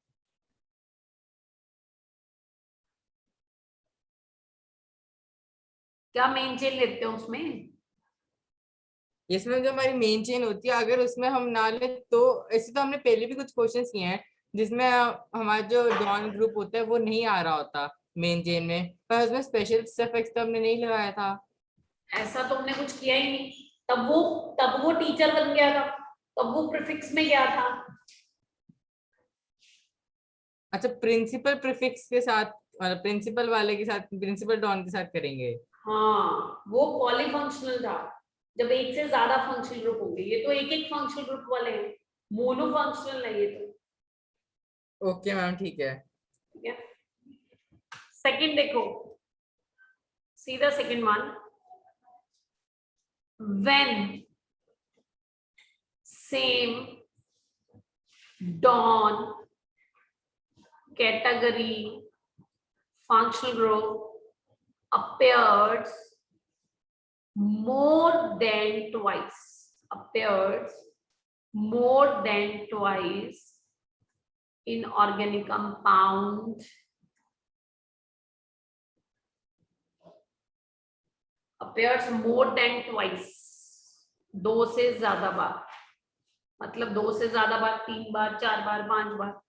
Speaker 1: क्या मेन चेन लेते हो उसमें,
Speaker 3: इसमें जो हमारी मेन चेन होती है अगर उसमें हम ना ले तो, ऐसे तो हमने पहले भी कुछ क्वेश्चंस किए हैं जिसमें हमारा जो डॉन ग्रुप होता है वो नहीं आ रहा होता मेन चेन में, पर उसमें स्पेशल सफिक्स तो हमने नहीं लगाया था।
Speaker 1: ऐसा तो हमने कुछ किया ही नहीं। तब वो टीचर बन गया था, तब वो प्रीफिक्स में गया था।
Speaker 3: अच्छा प्रिंसिपल प्रीफिक्स के साथ, मतलब प्रिंसिपल वाले के साथ, प्रिंसिपल डॉन के साथ करेंगे।
Speaker 1: हाँ वो पॉलीफंक्शनल था, जब एक से ज्यादा फंक्शनल ग्रुप होंगे। ये तो एक फंक्शनल ग्रुप वाले हैं, मोनो फंक्शनल है ये तो।
Speaker 3: ओके मैम ठीक है।
Speaker 1: ठीक है। सेकंड देखो, सीधा second one, when same don category functional group appears more than twice, appears more than twice in organic compound, appears more than twice, 2 से ज्यादा बार, मतलब 2 से ज्यादा बार, 3 बार, 4 बार, 5 बार।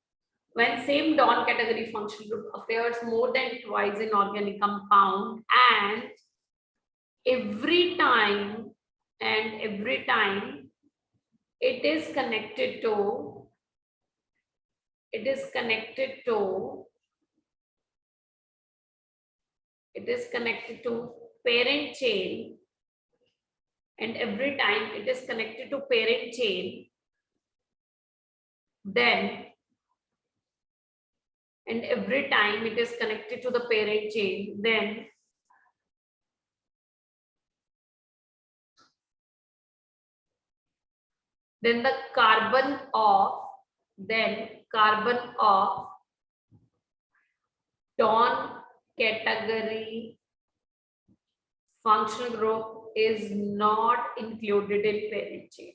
Speaker 1: When same Dawn category functional group appears more than twice in organic compound, and every time it is connected to parent chain, and every time it is connected to parent chain, then and every time it is connected to the parent chain, then the carbon of Dawn category functional group is not included in parent chain,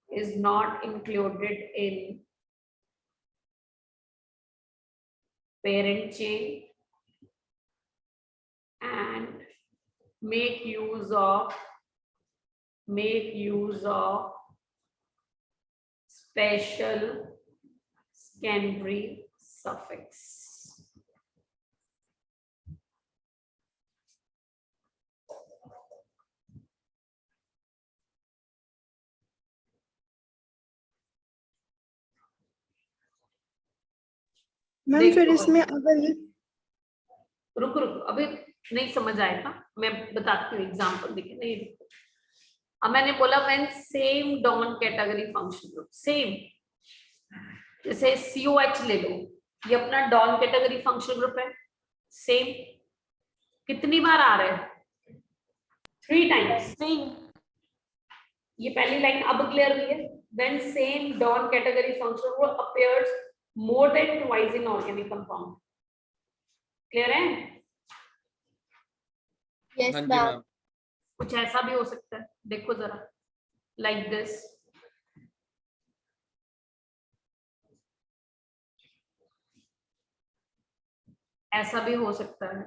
Speaker 1: is not included in parent chain, and make use of special secondary suffix.
Speaker 11: Ma'am फिर
Speaker 1: देखो,
Speaker 11: इसमें अगर ये
Speaker 1: रुक अभी नहीं समझ आएगा, मैं बताती हूँ एग्जाम्पल देखे। नहीं, अब मैंने बोला when same don category function group, same, जैसे COH ले लो, ये अपना डॉन कैटेगरी फंक्शन ग्रुप है, सेम, कितनी बार आ रहा है? 3 टाइम्स। ये पहली लाइन अब क्लियर हुई है। When same don category function group appears more than twice in organic compound, clear है?
Speaker 10: यस
Speaker 9: हाँ जी
Speaker 10: मैम।
Speaker 9: मैम।
Speaker 1: कुछ ऐसा भी हो सकता है, देखो जरा, लाइक दिस, ऐसा भी हो सकता है।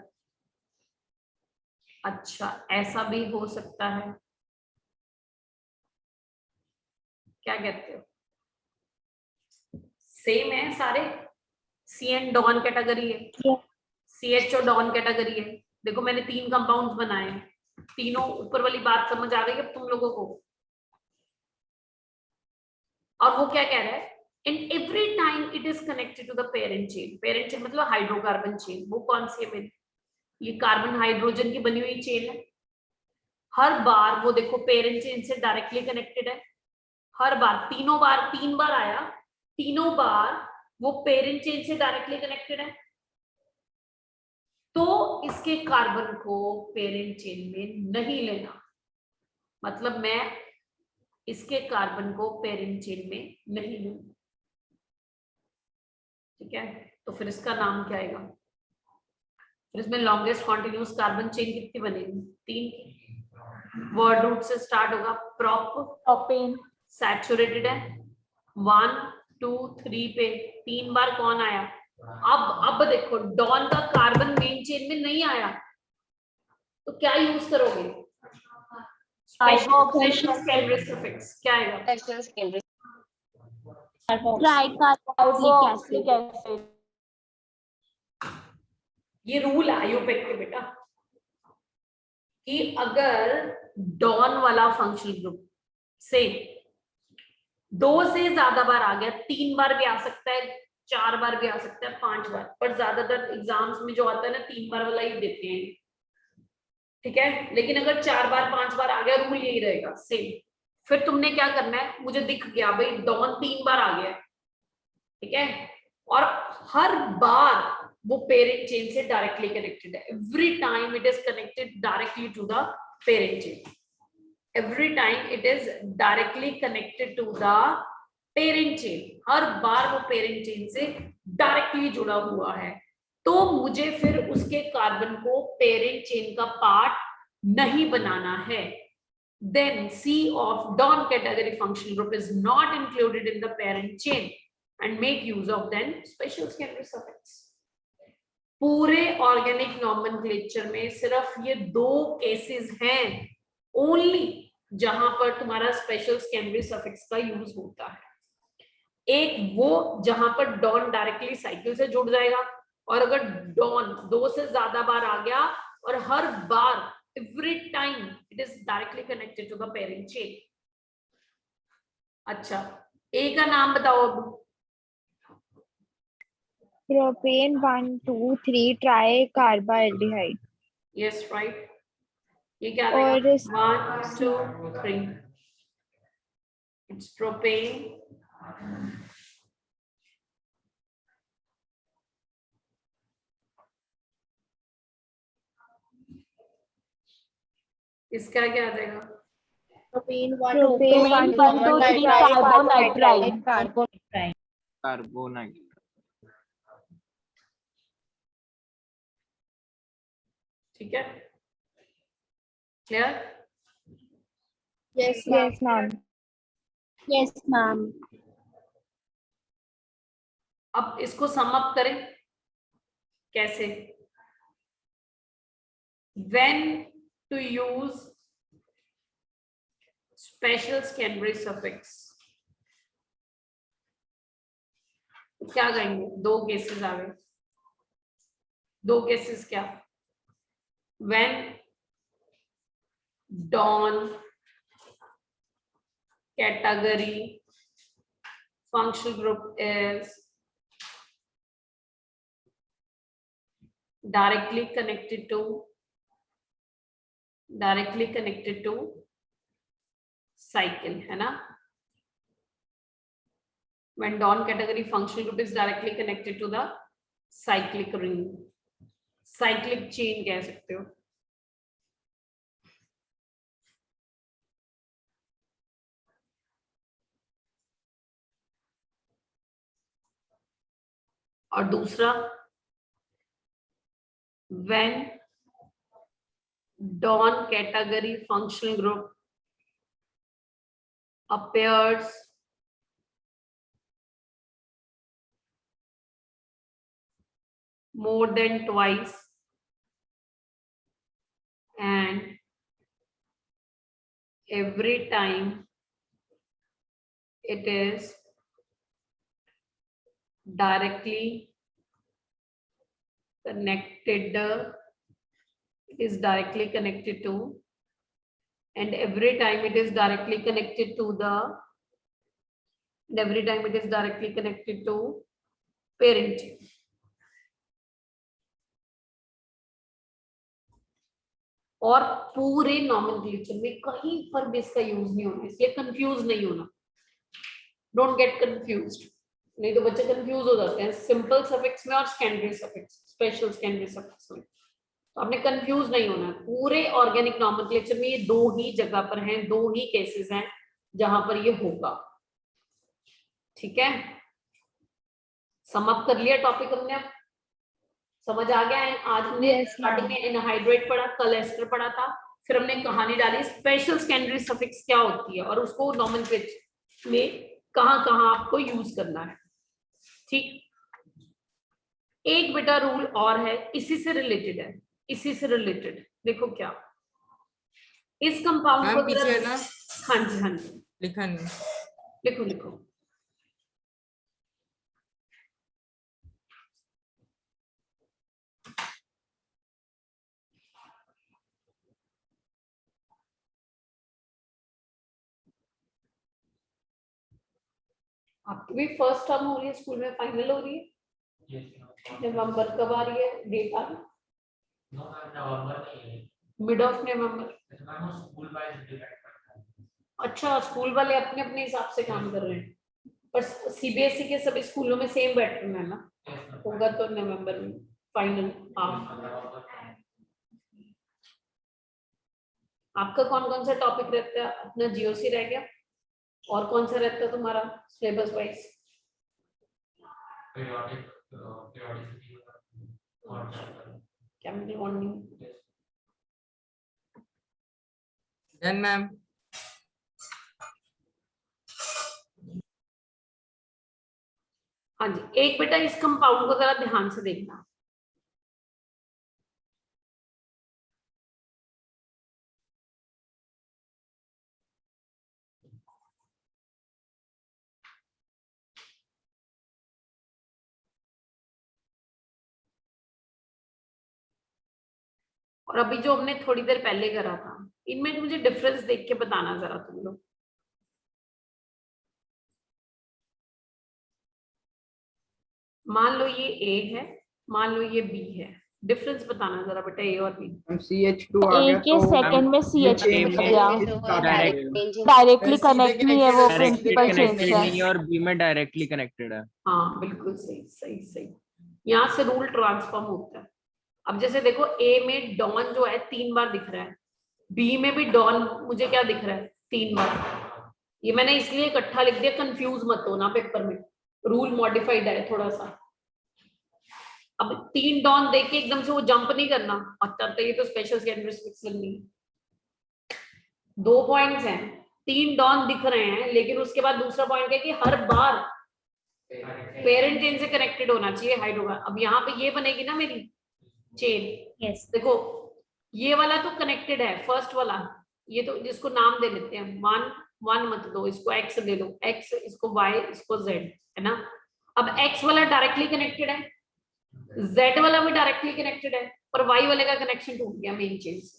Speaker 1: अच्छा, ऐसा भी हो सकता है, क्या कहते हो? सेम है सारे, CN डॉन कैटेगरी है, CHO डॉन कैटेगरी है। देखो मैंने 3 कंपाउंड्स बनाए हैं, तीनों, ऊपर वाली बात समझ आ गई अब तुम लोगों को? और वो क्या कह रहा है? In every time it is connected to the parent chain, parent chain मतलब हाइड्रोकार्बन चेन। वो कौन सी है मेरी? ये कार्बन हाइड्रोजन की बनी हुई चेन है। हर बार वो देखो पेरेंट चेन से डायरेक्टली कनेक्टेड है, हर बार, 3 बार आया, 3 बार वो पेरेंट चेन से डायरेक्टली कनेक्टेड है, तो इसके कार्बन को पेरेंट चेन में नहीं लेना, मतलब मैं इसके कार्बन को पेरेंट चेन में नहीं लूंगा, ठीक है? तो फिर इसका नाम क्या आएगा? फिर इसमें लॉन्गेस्ट कॉन्टिन्यूस कार्बन चेन कितनी बनेगी? 3। वर्ड रूट से स्टार्ट होगा, प्रोपेन, सैचुरेटेड है 1 2 3 पे, 3 बार कौन आया? अब देखो डॉन का कार्बन मेन चेन में नहीं आया, तो क्या यूज करोगे? स्पेशल सेकेंडरी सफिक्स, क्या आएगा?
Speaker 6: Special secondary
Speaker 12: tricarboxylic acid.
Speaker 1: ये रूल है आयोपेक के बेटा, कि अगर डॉन वाला फंक्शनल ग्रुप से 2 से ज्यादा बार आ गया, 3 बार भी आ सकता है, 4 बार भी आ सकता है, 5 बार, पर ज्यादातर एग्जाम्स में जो आता है ना 3 बार वाला ही देते हैं, ठीक है? लेकिन अगर 4 बार 5 बार आ गया, रूल यही रहेगा सेम। फिर तुमने क्या करना है, मुझे दिख गया भाई डॉन 3 बार आ गया, ठीक है, और हर बार वो पेरेंट चेन से डायरेक्टली कनेक्टेड है. Every time it is connected directly to the parent chain. Every time it is directly connected to the parent chain. हर बार वो पेरेंट चेन से डायरेक्टली जुड़ा हुआ है. तो मुझे फिर उसके कार्बन को पेरेंट चेन का पार्ट नहीं बनाना है. Then C of Dawn category functional group is not included in the parent chain and make use of then special secondary suffix. पूरे ऑर्गेनिक नॉमेनक्लेचर में सिर्फ ये 2 केसेस हैं ओनली जहां पर तुम्हारा स्पेशल सेकेंडरी सफिक्स का यूज होता है. एक वो जहां पर डॉन डायरेक्टली साइकिल से जुड़ जाएगा, और अगर डॉन 2 से ज्यादा बार आ गया और हर बार every time it is directly connected to the parent chain. अच्छा, A का नाम बताओ अब.
Speaker 11: Propane 1 2 3 try carbaldehyde.
Speaker 1: Yes, right. ये क्या
Speaker 11: और
Speaker 1: रहेगा? 1 2 3. It's propane. इसका क्या आ जाएगा?
Speaker 12: Propane 1
Speaker 11: propane 1 2 3 कार्बोनाइट्राइड.
Speaker 3: कार्बोनाइट.
Speaker 1: ठीक है, clear?
Speaker 12: Yes,
Speaker 11: yes ma'am.
Speaker 12: Yes, ma'am.
Speaker 1: अब इसको सम अप करें. कैसे? When to use special secondary suffix. क्या कहेंगे? 2 केसेस आ गए. 2 केसेस क्या? When Dawn category functional group is directly connected to cycle, है ना? When Dawn category functional group is directly connected to the cyclic ring, cyclic chain कह सकते हो. और दूसरा, when Dawn category functional group appears more than twice and every time it is directly connected to, and every time it is directly connected to parent chain. और पूरे नॉमेनक्लेचर में कहीं पर भी इसका यूज नहीं होना, इसलिए कंफ्यूज नहीं होना. डोंट गेट कंफ्यूज्ड, नहीं तो बच्चे कंफ्यूज हो जाते हैं सिंपल सफिक्स में और secondary suffix, special secondary suffix में. तो आपने कंफ्यूज नहीं होना. पूरे ऑर्गेनिक नॉमेनक्लेचर में ये 2 ही जगह पर हैं, 2 ही केसेस हैं जहां पर ये होगा. ठीक है, सम अप कर लिया टॉपिक हमने. अब समझ आ गया है. आज हमने स्टार्टिंग में एनहाइड्रेट पढ़ा, कल एस्टर पढ़ा था, फिर हमने कहानी डाली स्पेशल सेकेंडरी सफिक्स क्या होती है और उसको नॉमेनक्लेचर में कहां आपको यूज करना है. ठीक, एक बेटा रूल और है, इसी से रिलेटेड. देखो क्या, इस कंपाउंड को
Speaker 3: पीछे ना.
Speaker 1: हाँ जी
Speaker 3: लिखा नहीं.
Speaker 1: लिखो. आपकी भी फर्स्ट टर्म हो रही है स्कूल में, फाइनल हो रही है. नवंबर कब आ रही है date? Uh mid of November. अच्छा, स्कूल वाले अपने अपने हिसाब से काम कर रहे हैं. पर सीबीएसई के सभी स्कूलों में सेम पैटर्न है ना, होगा तो नवंबर में फाइनल हाफ। आपका कौन कौन सा टॉपिक रहता है? अपना जीओसी रह गया, और कौन सा रहता है तुम्हारा syllabus wise? Chemical bonding.
Speaker 3: Done ma'am.
Speaker 1: हाँ जी, एक बेटा इस कंपाउंड को जरा ध्यान से देखना। और अभी जो हमने थोड़ी देर पहले करा था, इनमें मुझे डिफरेंस देख के बताना जरा तुम लोग। मान लो ये ए है, मान लो ये बी है, डिफरेंस बताना जरा बेटा ए और बी।
Speaker 7: हम CH2 आ गया
Speaker 12: ए के सेकंड में CH
Speaker 7: ये
Speaker 12: मिल
Speaker 7: chain
Speaker 12: गया,
Speaker 7: में
Speaker 12: डायरेक्टली
Speaker 3: सीधे
Speaker 12: कनेक्ट नहीं है, वो
Speaker 3: connected
Speaker 12: प्रिंसिपल चेंज
Speaker 8: कनेक्टेड
Speaker 12: है।
Speaker 8: नहीं है और बी में डायरेक्टली कनेक्टेड है।
Speaker 1: हाँ बिल्कुल सही सही सही, यहाँ से रूल ट्रांसफॉर्म होता है। अब जैसे देखो ए में डॉन जो है 3 बार दिख रहा है, बी में भी डॉन मुझे क्या दिख रहा है 3 बार। ये मैंने इसलिए इकट्ठा लिख दिया, कंफ्यूज मत हो ना पेपर में, रूल मॉडिफाइड है थोड़ा सा। अब 3 डॉन देख के एकदम से वो जंप नहीं करना, अच्छा ये तो स्पेशल कैरेक्टरिस्टिक्स लगनी है। 2 पॉइंट्स हैं, 3 डॉन दिख रहे हैं, लेकिन उसके बाद दूसरा पॉइंट है कि हर बार पेरेंट चेन से कनेक्टेड होना चाहिए हाइड्रोकार्बन। अब यहाँ पे ये बनेगी ना मेरी चेन,
Speaker 12: यस
Speaker 1: देखो ये वाला तो कनेक्टेड है, फर्स्ट वाला, ये तो जिसको नाम दे देते हैं 1 मत दो, इसको x दे दो, x, इसको y, इसको z, है ना। अब x वाला डायरेक्टली कनेक्टेड है, z वाला भी डायरेक्टली कनेक्टेड है, पर y वाले का कनेक्शन टूट गया मेन चेन से।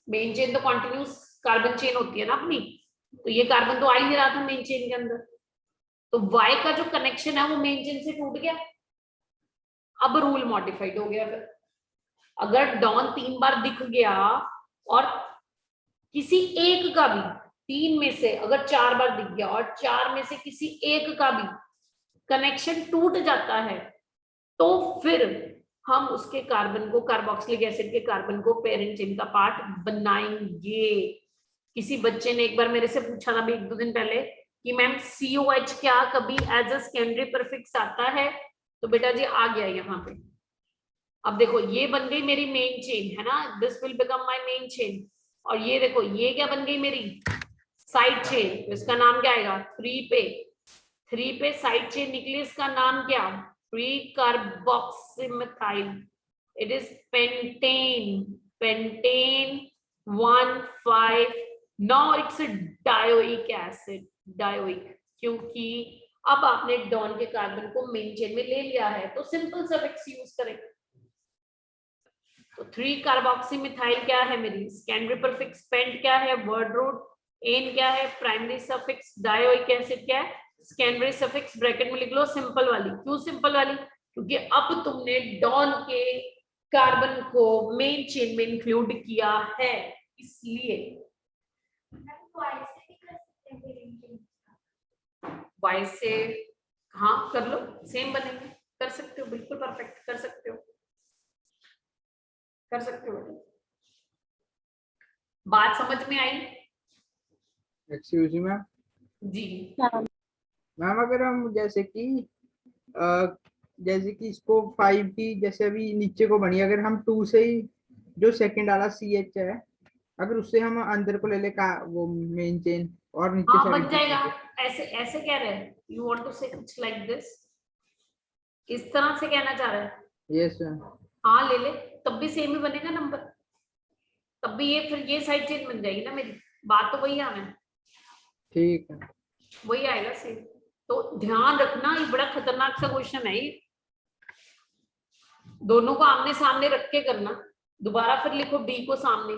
Speaker 1: मेन चेन तो कॉन्टिन्यूस कार्बन चेन होती है ना अपनी, तो ये कार्बन तो आ ही नहीं रहा था मेन चेन के अंदर, तो y का जो कनेक्शन है वो मेन चेन से टूट गया। अब रूल मॉडिफाइड हो गया। फिर अगर डॉन 3 बार दिख गया और किसी एक का भी 3 में से अगर 4 बार दिख गया और 4 में से किसी एक का भी कनेक्शन टूट जाता है, तो फिर हम उसके कार्बन को, कार्बोक्सिलिक एसिड के कार्बन को पेरेंट चेन का पार्ट बनाएंगे। किसी बच्चे ने एक बार मेरे से पूछा था 1-2 दिन पहले कि मैम COH क्या कभी एज अ सेकेंडरी प्रीफिक्स आता है? तो बेटा जी आ गया यहाँ पे। अब देखो ये बन गई मेरी मेन चेन, है ना, this will become my main chain. और ये देखो ये क्या बन गई मेरी साइड चेन, इसका नाम क्या आएगा 3 पे साइड चेन निकली, इसका नाम क्या 3 carboxymethyl, it is pentane 1,5। Now it's a dioic acid, dioic, क्योंकि अब आपने डॉन के कार्बन को मेन चेन में ले लिया है तो सिंपल सफिक्स यूज करें। तो 3 कार्बोक्सीमिथाइल क्या है मेरी सेकेंडरी प्रीफिक्स, पेंट क्या है वर्ड रूट, एन क्या है प्राइमरी सफिक्स, डायोइक एसिड क्या है सेकेंडरी सफिक्स, ब्रैकेट में लिख लो सिंपल वाली। क्यों सिंपल वाली? क्योंकि अब तुमने डॉन के कार्बन को मेन चेन में इंक्लूड किया है, इसलिए वाई से हाँ कर लो, सेम बनेंगे, कर सकते हो, बिल्कुल परफेक्ट कर सकते हो, कर सकते हो। बात समझ में आई?
Speaker 7: Excuse me ma'am.
Speaker 1: जी
Speaker 7: मैम अगर हम जैसे कि इसको 5 की जैसे अभी नीचे को बनी, अगर हम 2 से ही जो सेकंड वाला CH है अगर उससे हम अंदर को ले ले का वो मेन चेन और नीचे
Speaker 1: हाँ
Speaker 7: से
Speaker 1: बन जाएगा। ऐसे ऐसे कह रहे हैं, यू वांट टू से कुछ लाइक दिस, इस तरह से कहना चाह रहे हैं?
Speaker 7: Yes ma'am.
Speaker 1: हाँ ले ले, तब भी सेम ही बनेगा नंबर, तब भी ये फिर ये साइड चेन बन जाएगी ना मेरी, बात तो वही आना है।
Speaker 7: ठीक है,
Speaker 1: वही आएगा सेम। तो ध्यान रखना, ये बड़ा खतरनाक सा क्वेश्चन है, दोनों को आमने सामने रख के करना। दोबारा फिर लिखो डी को सामने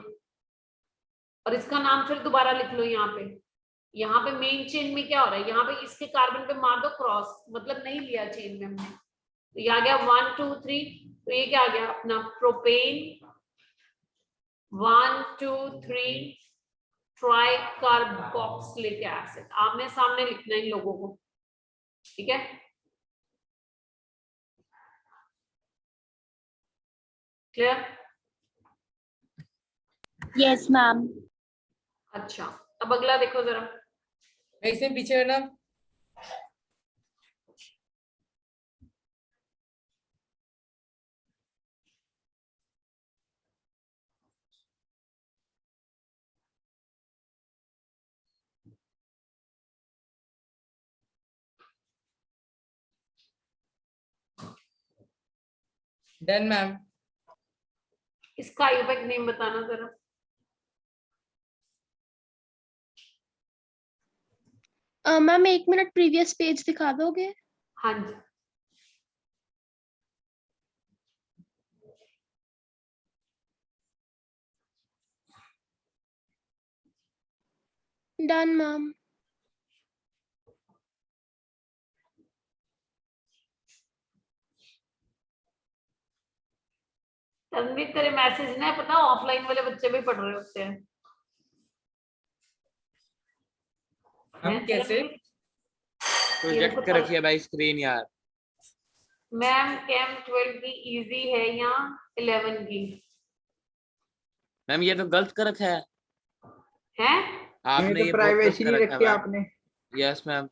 Speaker 1: और इसका नाम फिर दोबारा लिख लो यहाँ पे मेन चेन में क्या हो रहा है, यहाँ पे इसके कार्बन पे मार दो क्रॉस, मतलब नहीं लिया चेन में हमने, तो ये आ गया 1 2 3, तो ये क्या आ गया अपना प्रोपेन 1 2 3 ट्राई कार्बोक्सिलिक एसिड। आमने सामने लिखना इन लोगों को, ठीक है, क्लियर?
Speaker 12: Yes ma'am.
Speaker 1: अच्छा, अब अगला देखो जरा।
Speaker 3: इसमें पीछे ना डन मैम।
Speaker 1: इसका आयुर्वेद नेम बताना जरा।
Speaker 10: मैम 1 मिनट प्रीवियस पेज दिखा दोगे?
Speaker 1: हाँ जी,
Speaker 10: डन मैम।
Speaker 1: तन्वीर तेरे मैसेज ना पता, ऑफलाइन वाले बच्चे भी पढ़ रहे होते हैं।
Speaker 3: हम कैसे?
Speaker 9: प्रोजेक्ट कर रखी है भाई स्क्रीन यार।
Speaker 1: मैम कैम 12 की इजी है या 11 की
Speaker 9: मैम ये तो गलत कर रखा है
Speaker 1: है?
Speaker 9: आपने,
Speaker 7: तो
Speaker 9: ये बहुत गलत
Speaker 7: प्राइवेसी
Speaker 9: कर
Speaker 7: नहीं
Speaker 9: रखा है
Speaker 7: रखी
Speaker 9: मैम।
Speaker 7: आपने।
Speaker 9: Yes ma'am.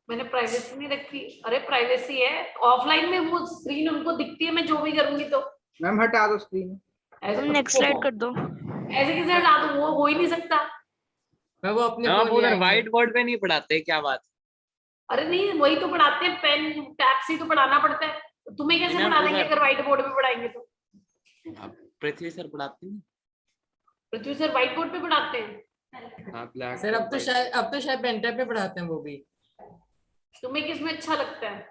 Speaker 1: मैंने प्राइवेसी नहीं रखी। अरे प्राइवेसी है, ऑफलाइन में वो स्क्रीन उनको दिखती है, मैं जो भी करूंगी तो।
Speaker 7: मैम हटा दो स्क्रीन।
Speaker 1: ऐसे
Speaker 2: नेक्स्ट स्लाइड कर दो।
Speaker 1: ऐसे किसे हटा दूं? वो हो ही नहीं सकता।
Speaker 3: मैं वो अपने
Speaker 9: मैम आप
Speaker 3: फोन ले
Speaker 9: उधर
Speaker 3: आएंगे।
Speaker 9: व्हाइट बोर्ड पे नहीं पढ़ाते क्या बात?
Speaker 1: अरे नहीं, वही तो पढ़ाते हैं, पेन टैब से तो पढ़ाना पड़ता है। तुम्हें कैसे
Speaker 9: मैम
Speaker 1: पढ़ा देंगे
Speaker 9: उधर
Speaker 1: अगर व्हाइट बोर्ड पे पढ़ाएंगे तो?
Speaker 9: आप पृथ्वी सर पढ़ाते हैं?
Speaker 1: पृथ्वी सर व्हाइट बोर्ड पे पढ़ाते हैं।
Speaker 9: हाँ ब्लैक
Speaker 3: सर अब तो शायद पेन टैब पे पढ़ाते हैं वो भी।
Speaker 1: तुम्हें किसमें अच्छा लगता है?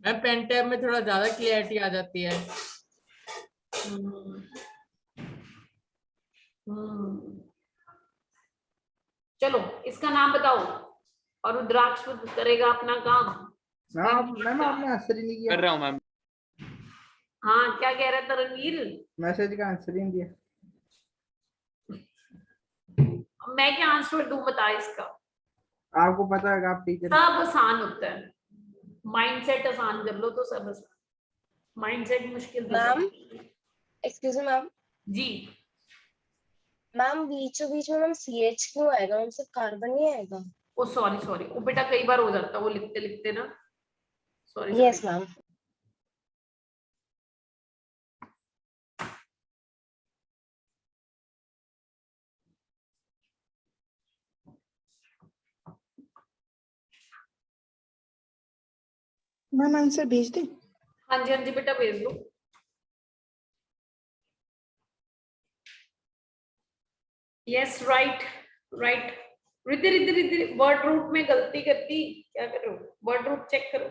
Speaker 3: मैम पेन टैब में थोड़ा ज्यादा क्लियरिटी आ जाती है।
Speaker 1: चलो इसका नाम बताओ, और रुद्राक्ष करेगा अपना काम।
Speaker 7: मैम आपने आंसर ही नहीं
Speaker 9: कर
Speaker 7: किया।
Speaker 9: रहा हूँ मैम।
Speaker 1: हाँ, क्या कह रहा था रणवीर?
Speaker 7: मैसेज का आंसर ही नहीं दिया।
Speaker 1: मैं क्या आंसर दूं, बता इसका।
Speaker 7: आपको पता है आप टीचर।
Speaker 1: सब आसान होता है, माइंडसेट आसान कर लो तो सब आसान। माइंडसेट मुश्किल तो सब।
Speaker 6: Ma'am excuse me ma'am.
Speaker 1: जी
Speaker 6: मैम बीचों बीच में मैम CH क्यों आएगा? मैम सिर्फ कार्बन ही आएगा।
Speaker 1: ओ सॉरी सॉरी, वो बेटा कई बार हो जाता है वो लिखते लिखते ना। Sorry
Speaker 6: yes
Speaker 1: sorry.
Speaker 6: Ma'am.
Speaker 11: Ma'am answer भेज दे।
Speaker 1: हाँ जी हाँ जी बेटा, भेज दो। Yes right right. Riddhi Riddhi Riddhi, word root में गलती करती, क्या करो, वर्ड रूट चेक करो।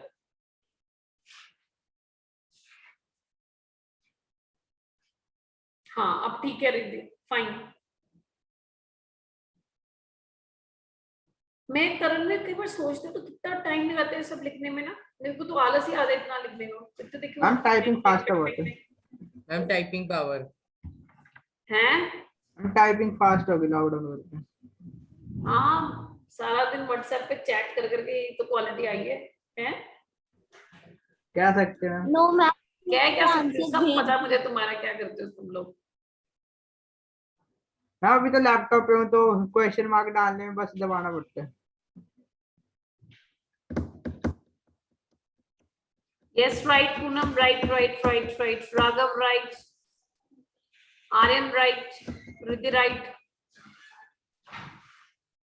Speaker 1: हाँ अब ठीक है रिद्धि, फाइन। मैं करण में कई बार सोचती हूँ तो कितना टाइम लगाते हैं सब लिखने में ना। मेरे को तो आलस ही आता है इतना लिखने में। तो देखो
Speaker 7: मैम टाइपिंग फास्ट हो गई।
Speaker 3: Ma'am typing power.
Speaker 1: हैं?
Speaker 7: टाइपिंग फास्ट हो गई लॉकडाउन में।
Speaker 1: हाँ, सारा दिन व्हाट्सएप पे चैट कर करके तो क्वालिटी आई है। हैं?
Speaker 7: क्या सकते हैं?
Speaker 12: नो मैम,
Speaker 1: क्या सकते हो?
Speaker 12: आंसर
Speaker 1: सब
Speaker 12: भेज
Speaker 1: पता मुझे तुम्हारा क्या करते हो तुम लोग।
Speaker 7: हाँ अभी तो लैपटॉप पे हूँ तो क्वेश्चन मार्क डालने में बस दबाना पड़ता है।
Speaker 1: Yes, right. Poonam, right. Raghav, right. Aryan, right. Riddhi, right.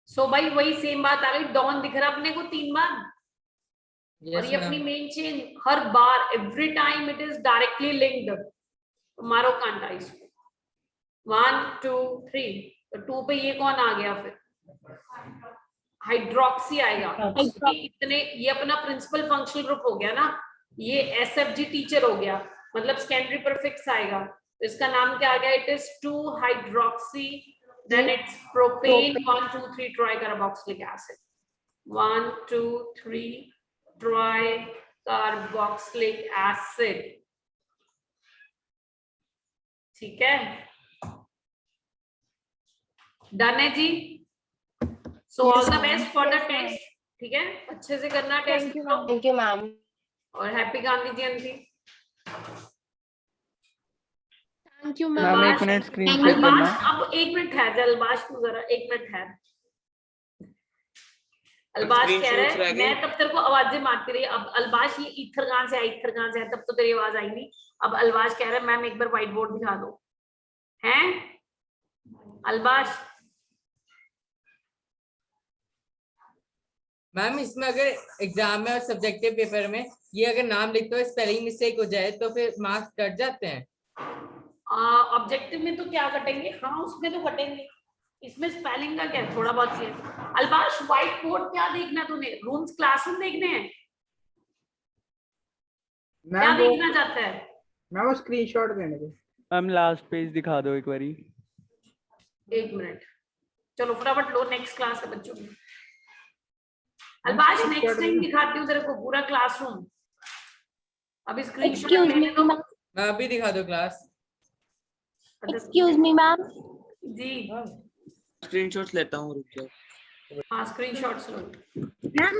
Speaker 1: So भाई वही सेम बात आ गई। डॉन दिख रहा अपने को 3 बार। और ये अपनी मेन चेन हर बार, every time it is directly linked. मारो कांटा इसको। 1 2 3, तो 2 पे ये कौन आ गया फिर? हाइड्रोक्सी आएगा। इतने, ये अपना प्रिंसिपल फंक्शनल ग्रुप हो गया ना। ये SFG टीचर हो गया, मतलब सेकेंडरी प्रीफिक्स आएगा। तो इसका नाम क्या आ गया? It is 2 hydroxy, then it's propane 1 2 3 tricarboxylic acid. 1 2 3 tricarboxylic acid. ठीक है, डन है जी। So all the best for the test. ठीक है, अच्छे से करना टेस्ट।
Speaker 6: Thank you ma'am.
Speaker 1: और happy Gandhi Jayanti.
Speaker 10: Thank you
Speaker 7: ma'am
Speaker 10: ma'am.
Speaker 7: एक minute screen
Speaker 10: Thank
Speaker 7: share
Speaker 10: you.
Speaker 7: करना।
Speaker 1: अलबाश अब 1 मिनट ठहर जा, अलबाश तू जरा 1 मिनट ठहर। अलबाश कह रहा
Speaker 9: screenshots रह
Speaker 1: है
Speaker 9: गए।
Speaker 1: मैं तब तेरे को आवाजें मारती रही, अब अलबाश ये ईथर कहाँ से है, ईथर कहाँ से है, तब तो तेरी आवाज आई नहीं। अब अलबाश कह रहा है मैम एक बार व्हाइट बोर्ड दिखा दो, हैं अलबाश?
Speaker 3: मैम इसमें अगर एग्जाम में और सब्जेक्टिव पेपर में ये अगर नाम लिखते हो स्पेलिंग मिस्टेक हो जाए तो फिर मार्क्स कट जाते हैं।
Speaker 1: ऑब्जेक्टिव में तो क्या कटेंगे, हाँ उसमें तो कटेंगे, इसमें स्पेलिंग का क्या है, थोड़ा बहुत ही है। अलबाश व्हाइट बोर्ड क्या देखना है तूने, रूम्स क्लासरूम देखने हैं, क्या
Speaker 7: मैम वो
Speaker 1: देखना चाहता है?
Speaker 7: मैम वो स्क्रीनशॉट देने को।
Speaker 13: मैम लास्ट पेज दिखा दो एक बारी।
Speaker 1: 1 मिनट, चलो फटाफट लो, नेक्स्ट क्लास है बच्चों की। अलबाश नेक्स्ट टाइम दिखाती हूँ तेरे को पूरा क्लासरूम, अभी स्क्रीनशॉट
Speaker 10: Excuse me,
Speaker 1: लेने दो।
Speaker 10: ma'am.
Speaker 3: मैं अभी दिखा दो क्लास।
Speaker 10: Excuse me, ma'am.
Speaker 1: जी
Speaker 9: स्क्रीनशॉट्स लेता हूँ, रुक जाओ।
Speaker 1: हाँ स्क्रीनशॉट्स लो।
Speaker 10: Ma'am,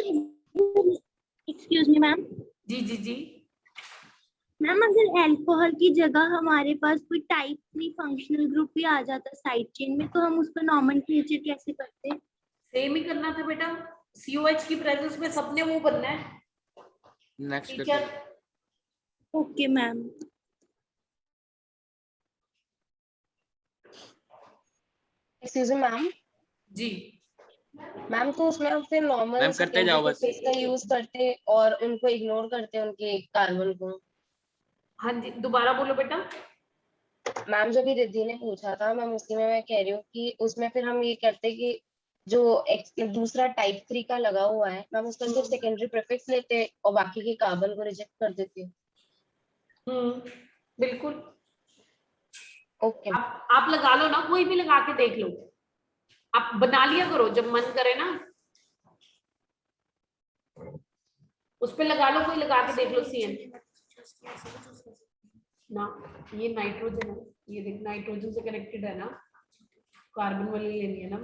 Speaker 10: excuse me, ma'am.
Speaker 1: जी जी जी
Speaker 10: मैम अगर अल्कोहल की जगह हमारे पास कोई टाइप 3 फंक्शनल ग्रुप भी आ जाता साइड चेन में, तो हम उसका नॉमेनक्लेचर कैसे करते?
Speaker 1: सेम ही करना था बेटा, COH की प्रेजेंस में सबने वो बनना है।
Speaker 9: Next
Speaker 1: teacher
Speaker 10: okay ma'am.
Speaker 6: Excuse me ma'am.
Speaker 1: जी
Speaker 6: मैम तो उसमें हम फिर नॉर्मल
Speaker 9: मैम करते जाओ बस।
Speaker 6: का यूज करते और उनको इग्नोर करते उनके कार्बन को।
Speaker 1: हाँ जी दोबारा बोलो बेटा।
Speaker 6: मैम जो भी रिद्धि ने पूछा था मैम उसी में मैं कह रही हूँ कि उसमें फिर हम ये करते कि जो दूसरा टाइप 3 का लगा हुआ है मैम उसका सिर्फ सेकेंडरी प्रीफिक्स लेते और बाकी के कार्बन को रिजेक्ट कर देते।
Speaker 1: बिल्कुल
Speaker 6: ओके
Speaker 1: आप लगा लो ना, कोई भी लगा के देख लो, आप बना लिया करो जब मन करे ना, उस पे लगा लो, कोई लगा के देख लो। CN ना ये नाइट्रोजन है, ये देख नाइट्रोजन से कनेक्टेड है ना, कार्बन वाली लेनी है ना।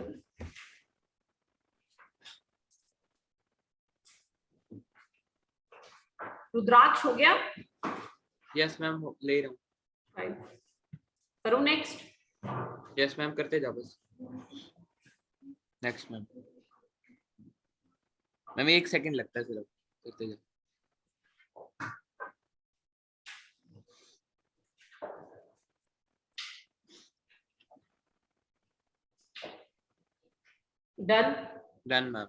Speaker 1: रुद्राक्ष हो गया?
Speaker 9: यस मैम ले रहा हूँ।
Speaker 1: करूँ नेक्स्ट?
Speaker 9: यस मैम करते जाओ बस। Next ma'am. मैम 1 सेकंड लगता है सिर्फ, करते जाओ।
Speaker 1: Done
Speaker 9: done ma'am.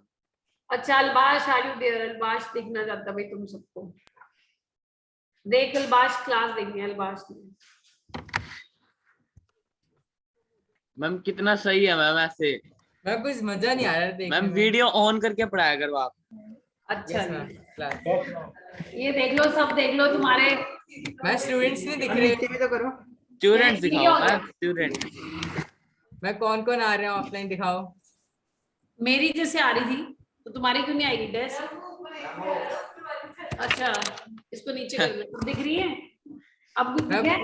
Speaker 1: अच्छा अलबाश आर यू देयर? अलबाश देखना चाहता भाई तुम सबको, देख अलबाश क्लास देखनी है अलबाश ने।
Speaker 9: मैम कितना सही है मैम ऐसे।
Speaker 3: मैम कुछ मजा नहीं आ रहा देखने
Speaker 9: मैम
Speaker 3: में।
Speaker 9: वीडियो ऑन करके पढ़ाया करो आप।
Speaker 1: अच्छा
Speaker 3: Yes, ma'am. Class.
Speaker 1: ये देख लो, सब देख लो तुम्हारे।
Speaker 3: मैं स्टूडेंट्स नहीं दिख रहे।
Speaker 7: नीचे भी तो करो।
Speaker 9: स्टूडेंट्स दिखाओ मैम, स्टूडेंट।
Speaker 3: मैं कौन कौन आ रहे हैं ऑफलाइन दिखाओ।
Speaker 1: मेरी जैसे आ रही थी तो तुम्हारी क्यों नहीं आएगी ड्रेस? अच्छा इसको नीचे कर लो, दिख रही है अब? कुछ दिख है?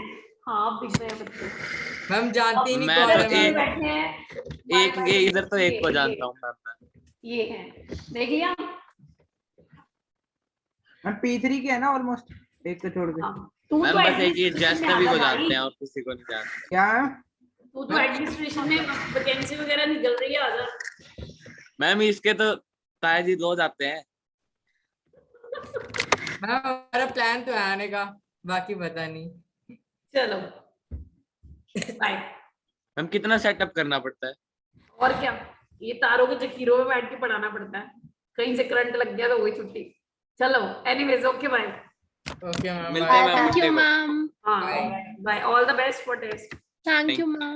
Speaker 1: हाँ अब दिख रहे हैं बच्चे।
Speaker 3: मैम जानती ही नहीं
Speaker 9: मैं
Speaker 3: कौन
Speaker 9: तो
Speaker 3: है मैम।
Speaker 1: बैठे हैं
Speaker 9: एक ये इधर तो एक को जानता हूँ मैम।
Speaker 1: ये है, देख लिया?
Speaker 7: मैम P3 के है ना ऑलमोस्ट, एक को छोड़ के।
Speaker 1: तू
Speaker 9: मैम
Speaker 1: तो
Speaker 9: बस एक ये
Speaker 1: administration
Speaker 9: जस्ट
Speaker 1: में
Speaker 9: भी
Speaker 1: आ
Speaker 9: को
Speaker 1: जा
Speaker 9: जानते
Speaker 1: भाई।
Speaker 9: हैं और किसी को नहीं जानते।
Speaker 7: क्या
Speaker 1: तू तो एडमिनिस्ट्रेशन में वैकेंसी वगैरह निकल रही है, आजा।
Speaker 9: मैम इसके तो ताया जी रोज आते हैं।
Speaker 3: मैम हमारा प्लान तो है आने का, बाकी पता नहीं।
Speaker 1: चलो बाय।
Speaker 9: मैम कितना सेटअप करना पड़ता है?
Speaker 1: और क्या, ये तारों के जखीरों में बैठ के पढ़ाना पड़ता है, कहीं से करंट लग गया तो वही छुट्टी। चलो anyways okay bye.
Speaker 3: Okay ma'am.
Speaker 9: मिलते हैं मैम
Speaker 10: Thank you,
Speaker 9: Monday को।
Speaker 10: ma'am.
Speaker 1: हाँ bye, all the best for test.
Speaker 10: Thank
Speaker 9: Thank
Speaker 10: you, ma'am.